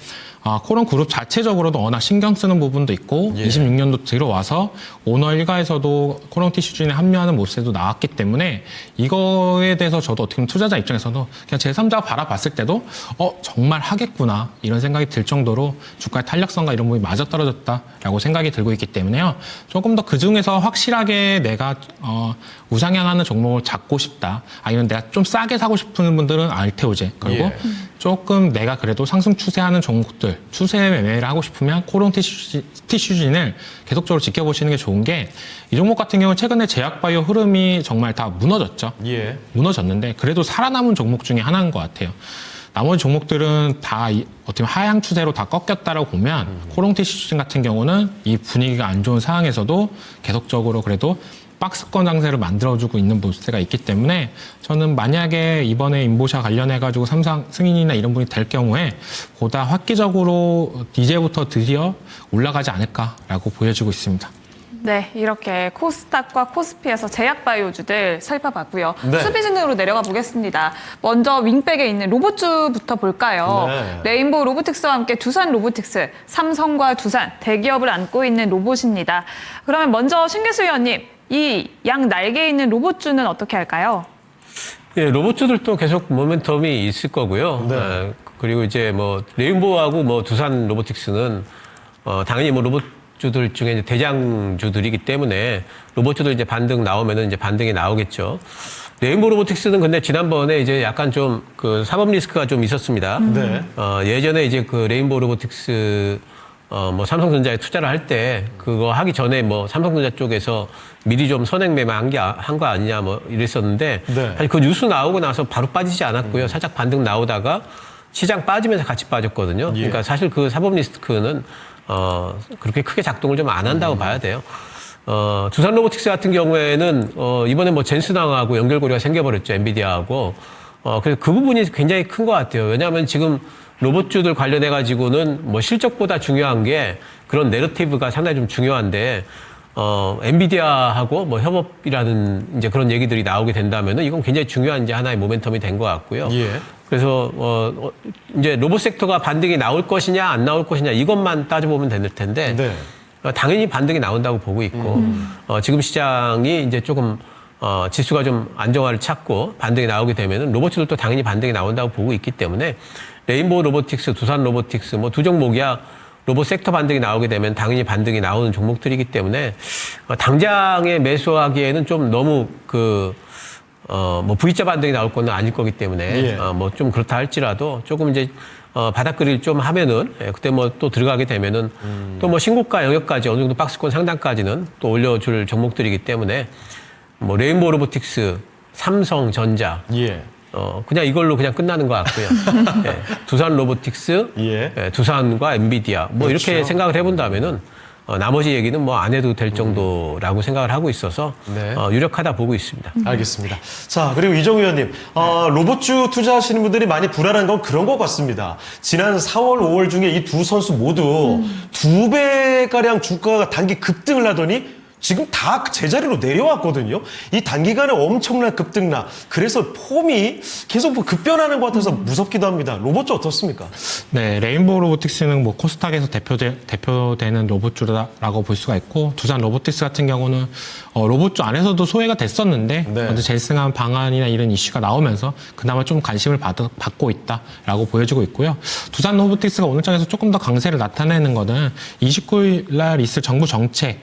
코롱 그룹 자체적으로도 워낙 신경 쓰는 부분도 있고 26년도 들어와서 오너 일가에서도 코롱 티슈진에 합류하는 모습도 나왔기 때문에 이거에 대해서 저도 어떻게 보면 투자자 입장에서도 그냥 제3자가 바라봤을 때도 정말 하겠구나 이런 생각이 들 정도로 주가의 탄력성과 이런 부분이 맞아떨어졌다라고 생각이 들고 있기 때문에요. 조금 더 그중에서 확실하게 내가 우상향하는 종목을 잡고 싶다 아니면 내가 좀 싸게 사고 싶은 분들은 알테오제 그리고 조금 내가 그래도 상승 추세하는 종목들 추세 매매를 하고 싶으면 코롱 티슈진을 계속적으로 지켜보시는 게 좋은 게 이 종목 같은 경우는 최근에 제약바이오 흐름이 정말 다 무너졌죠. 무너졌는데 그래도 살아남은 종목 중에 하나인 것 같아요. 나머지 종목들은 다 어떻게 보면 하향 추세로 다 꺾였다라고 보면 코롱티시 시즌 같은 경우는 이 분위기가 안 좋은 상황에서도 계속적으로 그래도 박스권 장세를 만들어주고 있는 모습가 있기 때문에 저는 만약에 이번에 인보샤 관련해가지고 삼성 승인이나 이런 분이 될 경우에 보다 획기적으로 이제부터 드디어 올라가지 않을까라고 보여지고 있습니다. 네, 이렇게 코스닥과 코스피에서 제약바이오주들 살펴봤고요. 네. 수비진으로 내려가 보겠습니다. 먼저 윙백에 있는 로봇주부터 볼까요? 네. 레인보우 로보틱스와 함께 두산 로보틱스, 삼성과 두산, 대기업을 안고 있는 로봇입니다. 그러면 먼저 신기수 위원님, 이 양 날개에 있는 로봇주는 어떻게 할까요? 예, 로봇주들도 계속 모멘텀이 있을 거고요. 네. 그리고 이제 뭐 레인보우하고 뭐 두산 로보틱스는 당연히 뭐 로봇주들 중에 이제 대장주들이기 때문에 로봇주들 이제 반등 나오면은 이제 반등이 나오겠죠. 레인보우 로보틱스는 근데 지난번에 이제 약간 좀 그 사법 리스크가 좀 있었습니다. 네. 예전에 이제 그 레인보우 로보틱스 뭐 삼성전자에 투자를 할 때 그거 하기 전에 뭐 삼성전자 쪽에서 미리 좀 선행 매매한 거 아니냐 뭐 이랬었는데 네. 사실 그 뉴스 나오고 나서 바로 빠지지 않았고요. 살짝 반등 나오다가 시장 빠지면서 같이 빠졌거든요. 예. 그러니까 사실 그 사법 리스크는 그렇게 크게 작동을 좀 안 한다고 봐야 돼요. 두산 로보틱스 같은 경우에는 이번에 뭐 젠슨항하고 연결고리가 생겨버렸죠. 엔비디아하고. 그래서 그 부분이 굉장히 큰 것 같아요. 왜냐하면 지금 로봇주들 관련해가지고는 뭐 실적보다 중요한 게 그런 내러티브가 상당히 좀 중요한데, 엔비디아하고 뭐 협업이라는 이제 그런 얘기들이 나오게 된다면은 이건 굉장히 중요한 이제 하나의 모멘텀이 된 것 같고요. 예. 그래서, 이제 로봇 섹터가 반등이 나올 것이냐, 안 나올 것이냐, 이것만 따져보면 될 텐데, 네. 당연히 반등이 나온다고 보고 있고, 지금 시장이 이제 조금, 지수가 좀 안정화를 찾고 반등이 나오게 되면은 로봇들도 당연히 반등이 나온다고 보고 있기 때문에 레인보우 로보틱스, 두산 로보틱스 뭐 두 종목이야 로봇 섹터 반등이 나오게 되면 당연히 반등이 나오는 종목들이기 때문에 당장에 매수하기에는 좀 너무 뭐 V자 반등이 나올 건 아닐 거기 때문에 예. 뭐 좀 그렇다 할지라도 조금 이제 바닥거리를 좀 하면은 그때 뭐 또 들어가게 되면은 또 뭐 신고가 영역까지 어느 정도 박스권 상단까지는 또 올려줄 종목들이기 때문에 뭐 레인보우 로보틱스, 삼성전자 예. 그냥 이걸로 그냥 끝나는 것 같고요. 예, 두산 로보틱스, 예. 예, 두산과 엔비디아 뭐 그렇죠. 이렇게 생각을 해본다면은 나머지 얘기는 뭐 안 해도 될 정도라고 생각을 하고 있어서 네. 유력하다 보고 있습니다. 알겠습니다. 자, 그리고 이정우 의원님, 로봇주 투자하시는 분들이 많이 불안한 건 그런 것 같습니다. 지난 4월, 5월 중에 이 두 선수 모두 2배가량 주가가 단기 급등을 하더니 지금 다 제자리로 내려왔거든요. 이 단기간에 엄청난 급등락. 그래서 폼이 계속 뭐 급변하는 것 같아서 무섭기도 합니다. 로봇주 어떻습니까? 네, 레인보우 로보틱스는 뭐 코스닥에서 대표되는 로봇주라고 볼 수가 있고, 두산 로보틱스 같은 경우는 로봇주 안에서도 소외가 됐었는데, 네. 먼저 젤승한 방안이나 이런 이슈가 나오면서 그나마 좀 관심을 받고 있다라고 보여지고 있고요. 두산 로보틱스가 오늘 장에서 조금 더 강세를 나타내는 거는 29일 날 있을 정부 정책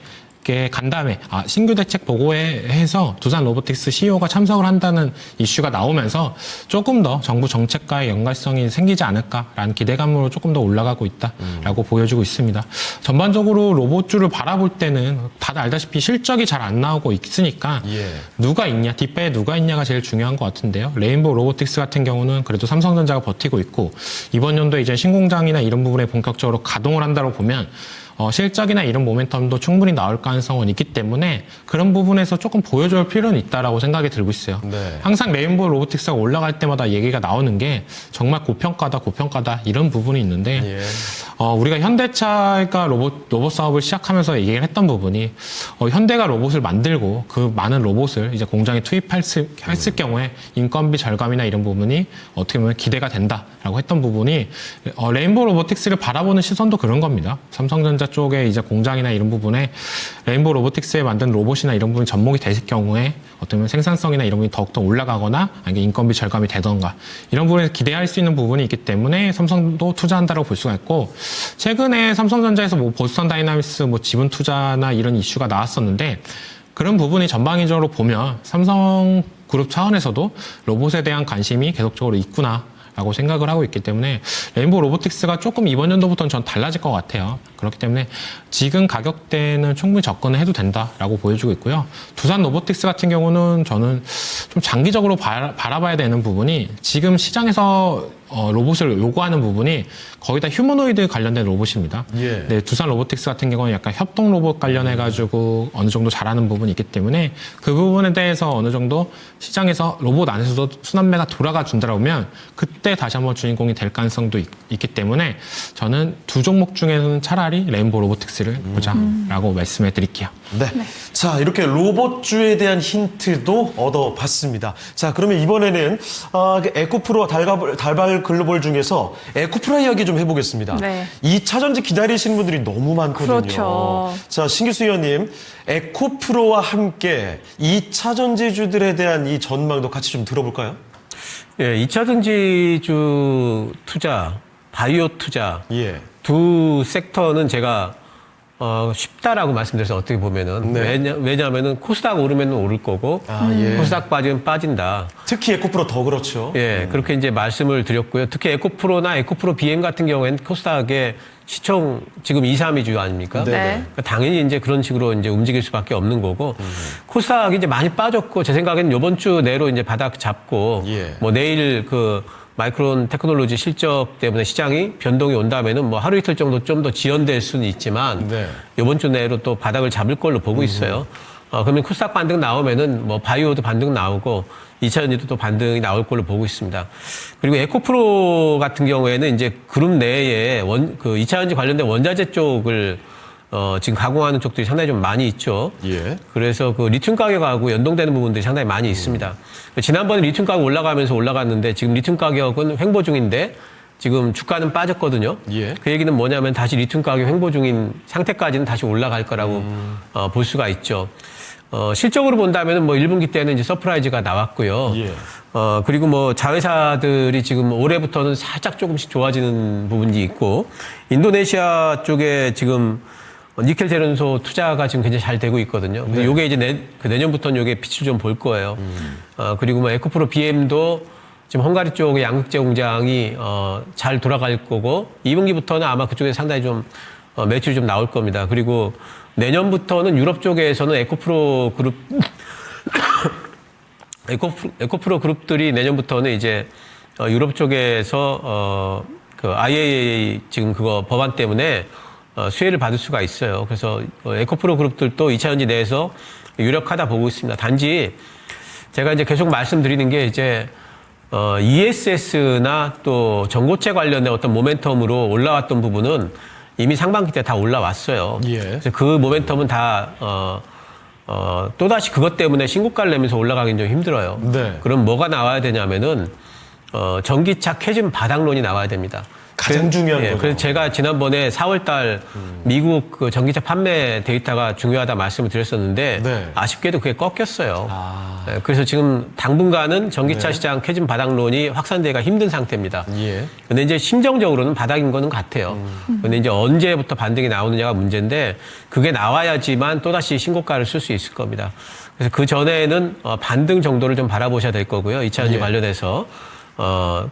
간담회, 신규 대책 보고에 해서 두산 로보틱스 CEO가 참석을 한다는 이슈가 나오면서 조금 더 정부 정책과의 연관성이 생기지 않을까라는 기대감으로 조금 더 올라가고 있다라고 보여지고 있습니다. 전반적으로 로봇주를 바라볼 때는 다들 알다시피 실적이 잘 안 나오고 있으니까 예. 누가 있냐, 뒷배에 누가 있냐가 제일 중요한 것 같은데요. 레인보우 로보틱스 같은 경우는 그래도 삼성전자가 버티고 있고 이번 연도에 이제 신공장이나 이런 부분에 본격적으로 가동을 한다고 보면 실적이나 이런 모멘텀도 충분히 나올 가능성은 있기 때문에 그런 부분에서 조금 보여줄 필요는 있다라고 생각이 들고 있어요. 네. 항상 레인보우 로보틱스가 올라갈 때마다 얘기가 나오는 게 정말 고평가다 이런 부분이 있는데 예. 우리가 현대차가 로봇 사업을 시작하면서 얘기를 했던 부분이 현대가 로봇을 만들고 그 많은 로봇을 이제 공장에 투입했을 경우에 인건비 절감이나 이런 부분이 어떻게 보면 기대가 된다라고 했던 부분이 레인보우 로보틱스를 바라보는 시선도 그런 겁니다. 삼성전자 쪽에 이제 공장이나 이런 부분에 레인보우 로보틱스에 만든 로봇이나 이런 부분이 접목이 됐을 경우에 어떤 생산성이나 이런 부분이 더욱더 올라가거나 아니면 인건비 절감이 되던가 이런 부분에서 기대할 수 있는 부분이 있기 때문에 삼성도 투자한다고 볼 수가 있고 최근에 삼성전자에서 뭐 보스턴 다이나믹스 뭐 지분 투자나 이런 이슈가 나왔었는데 그런 부분이 전방위적으로 보면 삼성그룹 차원에서도 로봇에 대한 관심이 계속적으로 있구나. 라고 생각을 하고 있기 때문에 레인보우 로보틱스가 조금 이번 연도부터는 전 달라질 것 같아요. 그렇기 때문에 지금 가격대는 충분히 접근을 해도 된다라고 보여주고 있고요. 두산 로보틱스 같은 경우는 저는 좀 장기적으로 바라봐야 되는 부분이 지금 시장에서 로봇을 요구하는 부분이 거의 다 휴머노이드 관련된 로봇입니다. 예. 네, 두산 로보틱스 같은 경우는 약간 협동 로봇 관련해가지고 어느 정도 잘하는 부분이 있기 때문에 그 부분에 대해서 어느 정도 시장에서 로봇 안에서도 순환매가 돌아가 준다고 하면 그때 다시 한번 주인공이 될 가능성도 있기 때문에 저는 두 종목 중에서는 차라리 레인보우 로보틱스를 보자라고 말씀해 드릴게요. 네. 자, 이렇게 로봇주에 대한 힌트도 얻어봤습니다. 자, 그러면 이번에는 에코프로와 달발 글로벌 중에서 에코프로 이야기 좀 해보겠습니다. 네. 2차 전지 기다리시는 분들이 너무 많거든요. 그렇죠. 자, 신기수 의원님, 에코프로와 함께 2차 전지주들에 대한 이 전망도 같이 좀 들어볼까요? 예, 2차 전지주 투자, 바이오 투자 예. 두 섹터는 제가 쉽다라고 말씀드려서 어떻게 보면은 네. 왜냐하면은 코스닥 오르면 오를 거고 예. 코스닥 빠지면 빠진다. 특히 에코프로 더 그렇죠. 예, 그렇게 이제 말씀을 드렸고요. 특히 에코프로나 에코프로 BM 같은 경우에는 코스닥의 시총 지금 2, 3위주 아닙니까? 네. 그러니까 당연히 이제 그런 식으로 이제 움직일 수밖에 없는 거고 코스닥이 이제 많이 빠졌고 제 생각에는 이번 주 내로 이제 바닥 잡고 예. 뭐 내일 그 마이크론 테크놀로지 실적 때문에 시장이 변동이 온다면은 뭐 하루 이틀 정도 좀 더 지연될 수는 있지만 네. 이번 주 내로 또 바닥을 잡을 걸로 보고 있어요. 그러면 코스닥 반등 나오면은 뭐 바이오도 반등 나오고 2차 전지도 또 반등이 나올 걸로 보고 있습니다. 그리고 에코프로 같은 경우에는 이제 그룹 내에 그 2차 전지 관련된 원자재 쪽을 지금 가공하는 쪽들이 상당히 좀 많이 있죠. 예. 그래서 그 리튬 가격하고 연동되는 부분들이 상당히 많이 있습니다. 지난번에 리튬 가격 올라가면서 올라갔는데 지금 리튬 가격은 횡보 중인데 지금 주가는 빠졌거든요. 예. 그 얘기는 뭐냐면 다시 리튬 가격 횡보 중인 상태까지는 다시 올라갈 거라고 볼 수가 있죠. 실적으로 본다면은 뭐 1분기 때는 이제 서프라이즈가 나왔고요. 예. 그리고 뭐 자회사들이 지금 올해부터는 살짝 조금씩 좋아지는 부분이 있고 인도네시아 쪽에 지금 니켈 제련소 투자가 지금 굉장히 잘 되고 있거든요. 근데 요게 이제 내년부터는 요게 빛을 좀 볼 거예요. 그리고 뭐 에코프로 BM도 지금 헝가리 쪽의 양극재 공장이 잘 돌아갈 거고 2분기부터는 아마 그쪽에 상당히 좀 매출이 좀 나올 겁니다. 그리고 내년부터는 유럽 쪽에서는 에코프로 그룹 에코프로 그룹들이 내년부터는 이제 유럽 쪽에서 그 IAEA 지금 그거 법안 때문에 수혜를 받을 수가 있어요. 그래서 에코프로 그룹들도 2차 전지 내에서 유력하다 보고 있습니다. 단지 제가 이제 계속 말씀드리는 게 이제 ESS나 또 전고체 관련된 어떤 모멘텀으로 올라왔던 부분은 이미 상반기 때 다 올라왔어요. 예. 그래서 그 모멘텀은 다 또다시 그것 때문에 신고가를 내면서 올라가긴 좀 힘들어요. 네. 그럼 뭐가 나와야 되냐면은 전기차 캐즘 바닥론이 나와야 됩니다. 가장 중요한 거죠. 그래서 제가 지난번에 4월달 미국 그 전기차 판매 데이터가 중요하다 말씀을 드렸었는데 네. 아쉽게도 그게 꺾였어요. 네, 그래서 지금 당분간은 전기차 네. 시장 캐즘 바닥론이 확산되기가 힘든 상태입니다. 예. 근데 이제 심정적으로는 바닥인 거는 같아요. 근데 이제 언제부터 반등이 나오느냐가 문제인데 그게 나와야지만 또다시 신고가를 쓸 수 있을 겁니다. 그래서 그 전에는 반등 정도를 좀 바라보셔야 될 거고요. 2차 전지 예. 관련해서.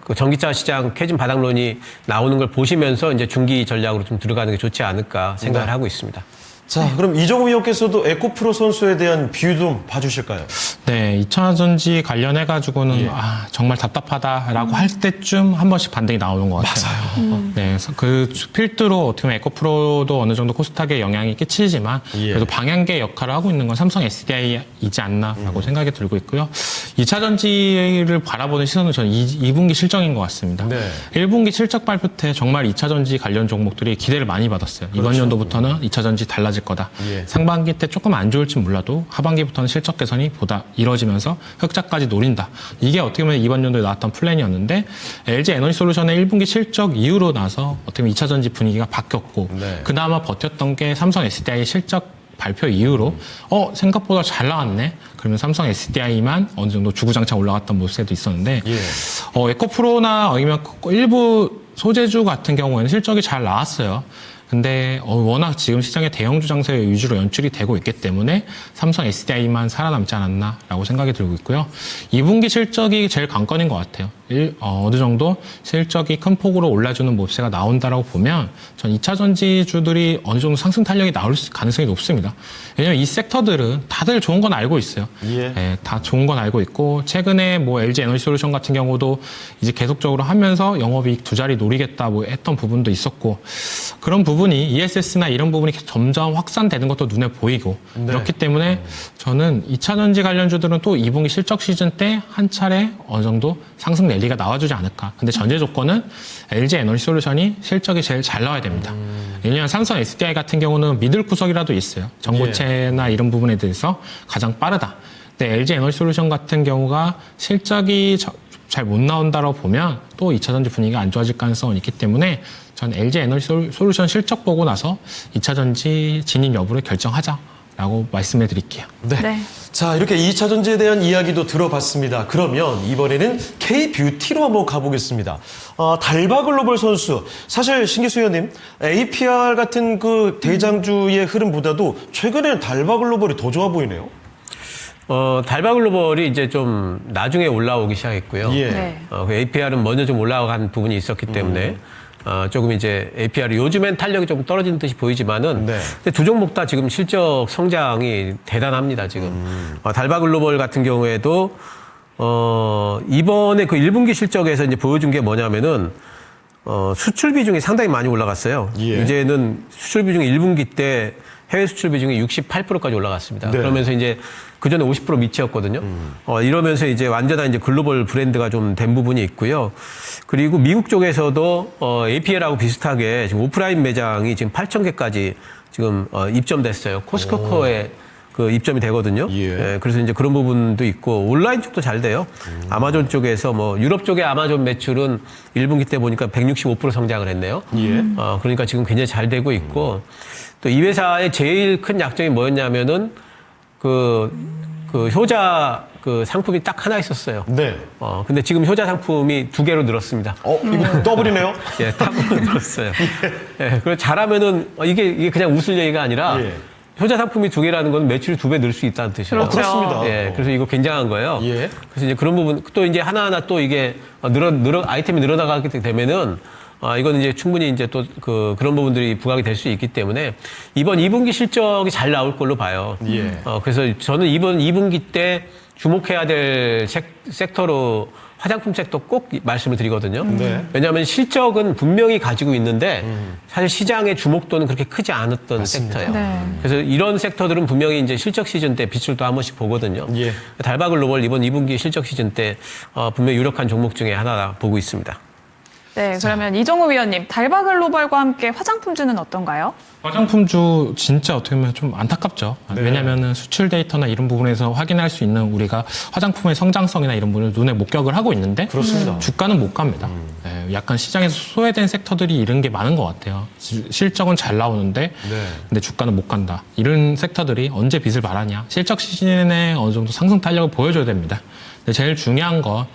그 전기차 시장 캐즘 바닥론이 나오는 걸 보시면서 이제 중기 전략으로 좀 들어가는 게 좋지 않을까 생각을 네. 하고 있습니다. 자, 그럼 이정우 위원께서도 에코프로 선수에 대한 비유 좀 봐주실까요? 네, 2차 전지 관련해가지고는 예. 정말 답답하다라고 할 때쯤 한 번씩 반등이 나오는 것 같아요. 네, 그래서 그 필두로 어떻게 보면 에코프로도 어느 정도 코스닥에 영향이 끼치지만 예. 그래도 방향계 역할을 하고 있는 건 삼성 SDI이지 않나라고 생각이 들고 있고요. 2차 전지를 바라보는 시선은 저는 2분기 실적인 것 같습니다. 네. 1분기 실적 발표 때 정말 2차 전지 관련 종목들이 기대를 많이 받았어요. 이번 그렇죠. 연도부터는 2차 전지 달라질 거다. 예. 상반기 때 조금 안 좋을지 몰라도 하반기부터는 실적 개선이 보다 이뤄지면서 흑자까지 노린다. 이게 어떻게 보면 이번 연도에 나왔던 플랜이었는데 LG 에너지솔루션의 1분기 실적 이후로 나서 어떻게 보면 2차 전지 분위기가 바뀌었고 네. 그나마 버텼던 게 삼성 SDI 실적 발표 이후로 생각보다 잘 나왔네. 그러면 삼성 SDI만 어느 정도 주구장창 올라갔던 모습도 있었는데 예. 에코프로나 아니면 일부 소재주 같은 경우에는 실적이 잘 나왔어요. 근데 워낙 지금 시장의 대형주 장세 위주로 연출이 되고 있기 때문에 삼성 SDI만 살아남지 않았나라고 생각이 들고 있고요. 2분기 실적이 제일 관건인 것 같아요. 어느 정도 실적이 큰 폭으로 올라주는 모습세가 나온다라고 보면 전 2차 전지주들이 어느 정도 상승 탄력이 나올 가능성이 높습니다. 왜냐하면 이 섹터들은 다들 좋은 건 알고 있어요. 예, 다 좋은 건 알고 있고 최근에 뭐 LG 에너지솔루션 같은 경우도 이제 계속적으로 하면서 영업이익 두 자리 노리겠다 뭐 했던 부분도 있었고 그런 부분이 ESS나 이런 부분이 점점 확산되는 것도 눈에 보이고 그렇기 때문에 저는 2차 전지 관련주들은 또 2분기 실적 시즌 때 한 차례 어느 정도 상승 랠리가 나와주지 않을까. 근데 전제 조건은 LG 에너지솔루션이 실적이 제일 잘 나와야 됩니다. 왜냐하면 삼성 SDI 같은 경우는 믿을 구석이라도 있어요. 전고체나 이런 부분에 대해서 가장 빠르다. 근데 LG 에너지솔루션 같은 경우가 실적이 잘 못 나온다고 보면 또 2차 전지 분위기가 안 좋아질 가능성은 있기 때문에 전 LG 에너지솔루션 실적 보고 나서 2차 전지 진입 여부를 결정하자라고 말씀해 드릴게요. 네. 자, 이렇게 2차 전지에 대한 이야기도 들어봤습니다. 그러면 이번에는 K-뷰티로 한번 가보겠습니다. 달바글로벌 선수, 사실 신기수 의원님, APR 같은 그 대장주의 흐름보다도 최근에는 달바글로벌이 더 좋아 보이네요. 달바글로벌이 이제 좀 나중에 올라오기 시작했고요. 예. 네. 그 APR은 먼저 좀 올라간 부분이 있었기 때문에 조금 이제 APR이 요즘엔 탄력이 좀 떨어지는 듯이 보이지만은 네. 근데 두 종목 다 지금 실적 성장이 대단합니다, 지금. 달바글로벌 같은 경우에도 이번에 그 1분기 실적에서 이제 보여준 게 뭐냐면은 수출 비중이 상당히 많이 올라갔어요. 예. 이제는 수출 비중이 1분기 때 해외 수출 비중이 68%까지 올라갔습니다. 네. 그러면서 이제 그 전에 50% 미치였거든요. 이러면서 이제 완전한 이제 글로벌 브랜드가 좀 된 부분이 있고요. 그리고 미국 쪽에서도 APL하고 비슷하게 지금 오프라인 매장이 지금 8,000개까지 지금 입점됐어요. 코스트코에 그 입점이 되거든요. 예. 그래서 이제 그런 부분도 있고 온라인 쪽도 잘 돼요. 아마존 쪽에서 뭐 유럽 쪽의 아마존 매출은 1분기 때 보니까 165% 성장을 했네요. 예. 그러니까 지금 굉장히 잘 되고 있고 또 이 회사의 제일 큰 약점이 뭐였냐면은 그 효자 그 상품이 딱 하나 있었어요. 네. 근데 지금 효자 상품이 2개로 늘었습니다. 이거 더블이네요? 예, 탑으로 늘었어요. 예, 그래서 잘하면 이게 그냥 웃을 얘기가 아니라 예. 효자 상품이 2개라는 건 매출이 2배 늘 수 있다는 뜻이에요. 그렇죠. 그렇습니다. 예, 그래서 이거 굉장한 거예요. 예. 그래서 이제 그런 부분 또 이제 하나하나 또 이게 아이템이 늘어나가게 되면은 이건 이제 충분히 이제 또 그런 부분들이 부각이 될 수 있기 때문에 이번 2분기 실적이 잘 나올 걸로 봐요. 예. 그래서 저는 이번 2분기 때 주목해야 될 섹터로 화장품 섹터 꼭 말씀을 드리거든요. 네. 왜냐하면 실적은 분명히 가지고 있는데 사실 시장의 주목도는 그렇게 크지 않았던 섹터예요. 네. 그래서 이런 섹터들은 분명히 이제 실적 시즌 때 빛을 또 한 번씩 보거든요. 예. 달바글로벌 이번 2분기 실적 시즌 때 분명히 유력한 종목 중에 하나 보고 있습니다. 네, 그러면 이종우 위원님, 달바글로벌과 함께 화장품주는 어떤가요? 화장품주 진짜 어떻게 보면 좀 안타깝죠. 네. 왜냐하면 수출 데이터나 이런 부분에서 확인할 수 있는 우리가 화장품의 성장성이나 이런 부분을 눈에 목격을 하고 있는데 그렇습니다. 주가는 못 갑니다. 네, 약간 시장에서 소외된 섹터들이 이런 게 많은 것 같아요. 실적은 잘 나오는데 네. 근데 주가는 못 간다. 이런 섹터들이 언제 빛을 발하냐. 실적 시즌에 어느 정도 상승 탄력을 보여줘야 됩니다. 근데 제일 중요한 건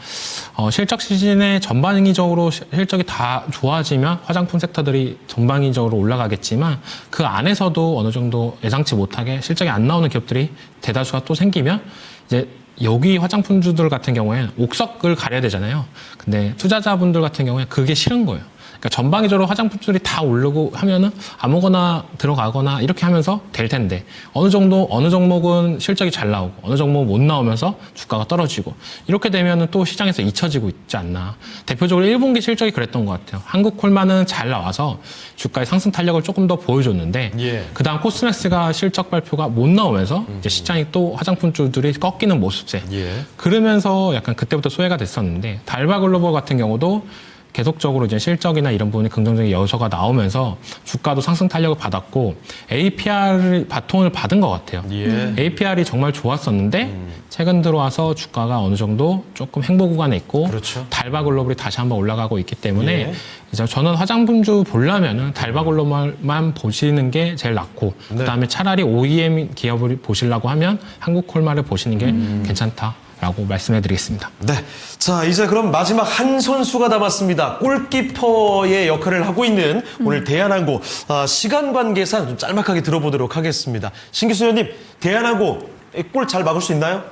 실적 시즌에 전반적으로 실적이 다 좋아지면 화장품 섹터들이 전반적으로 올라가겠지만 그 안에서도 어느 정도 예상치 못하게 실적이 안 나오는 기업들이 대다수가 또 생기면 이제 여기 화장품주들 같은 경우에는 옥석을 가려야 되잖아요. 근데 투자자분들 같은 경우에 그게 싫은 거예요. 그러니까 전방위적으로 화장품들이 다 오르고 하면은 아무거나 들어가거나 이렇게 하면서 될 텐데 어느 종목은 실적이 잘 나오고 어느 종목은 못 나오면서 주가가 떨어지고 이렇게 되면은 또 시장에서 잊혀지고 있지 않나. 대표적으로 1분기 실적이 그랬던 것 같아요. 한국콜마는 잘 나와서 주가의 상승 탄력을 조금 더 보여줬는데 예. 그다음 코스맥스가 실적 발표가 못 나오면서 이제 시장이 또 화장품주들이 꺾이는 모습세. 예. 그러면서 약간 그때부터 소외가 됐었는데 달바글로벌 같은 경우도 계속적으로 이제 실적이나 이런 부분이 긍정적인 요소가 나오면서 주가도 상승 탄력을 받았고 APR 바통을 받은 것 같아요. 예. APR이 정말 좋았었는데 최근 들어와서 주가가 어느 정도 조금 행보 구간에 있고 그렇죠. 달바글로벌이 다시 한번 올라가고 있기 때문에 예. 이제 저는 화장품주 보려면은 달바글로벌만 보시는 게 제일 낫고 네. 그다음에 차라리 OEM 기업을 보시려고 하면 한국콜마를 보시는 게 괜찮다. 라고 말씀해드리겠습니다. 네. 자, 이제 그럼 마지막 한 선수가 남았습니다. 골키퍼의 역할을 하고 있는 오늘 대한항공 시간 관계상 좀 짤막하게 들어보도록 하겠습니다. 신기수 의원님, 대한항공 골 잘 막을 수 있나요?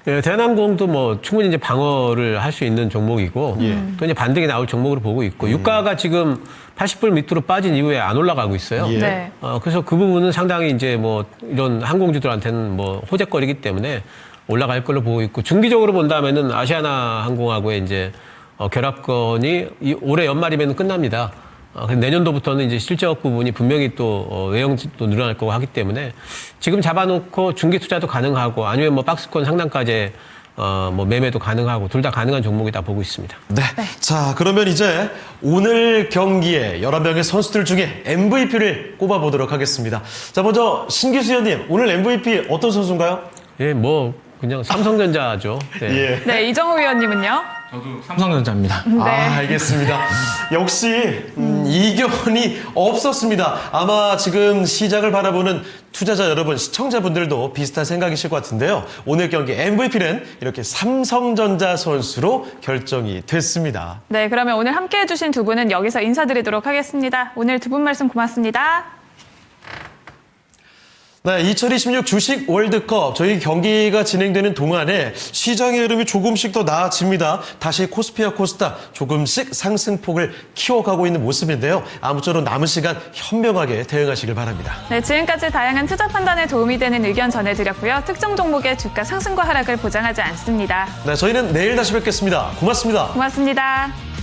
예, 대한항공도 뭐 충분히 이제 방어를 할 수 있는 종목이고 또 이제 반등이 나올 종목으로 보고 있고 유가가 지금 80불 밑으로 빠진 이후에 안 올라가고 있어요. 예. 네. 그래서 그 부분은 상당히 이제 뭐 이런 항공주들한테는 뭐 호재거리기 때문에 올라갈 걸로 보고 있고 중기적으로 본다면은 아시아나 항공하고의 이제 결합건이 올해 연말이면 끝납니다. 그래서 내년도부터는 이제 실적 부분이 분명히 또 외형도 늘어날 거고 하기 때문에 지금 잡아놓고 중기 투자도 가능하고 아니면 뭐 박스권 상단까지 뭐 매매도 가능하고 둘 다 가능한 종목이다 보고 있습니다. 네. 자, 그러면 이제 오늘 경기에 11명의 선수들 중에 MVP를 꼽아보도록 하겠습니다. 자, 먼저 신기수 의원님, 오늘 MVP 어떤 선수인가요? 예, 뭐 그냥 삼성전자죠. 네. 예. 네, 이정우 위원님은요? 저도 삼성전자입니다. 아, 알겠습니다. 역시 이견이 없었습니다. 아마 지금 시작을 바라보는 투자자 여러분, 시청자분들도 비슷한 생각이실 것 같은데요. 오늘 경기 MVP는 이렇게 삼성전자 선수로 결정이 됐습니다. 네, 그러면 오늘 함께 해주신 두 분은 여기서 인사드리도록 하겠습니다. 오늘 두 분 말씀 고맙습니다. 네, 2026 주식 월드컵 저희 경기가 진행되는 동안에 시장의 흐름이 조금씩 더 나아집니다. 다시 코스피와 코스닥 조금씩 상승폭을 키워가고 있는 모습인데요. 아무쪼록 남은 시간 현명하게 대응하시길 바랍니다. 네, 지금까지 다양한 투자 판단에 도움이 되는 의견 전해드렸고요. 특정 종목의 주가 상승과 하락을 보장하지 않습니다. 네, 저희는 내일 다시 뵙겠습니다. 고맙습니다. 고맙습니다.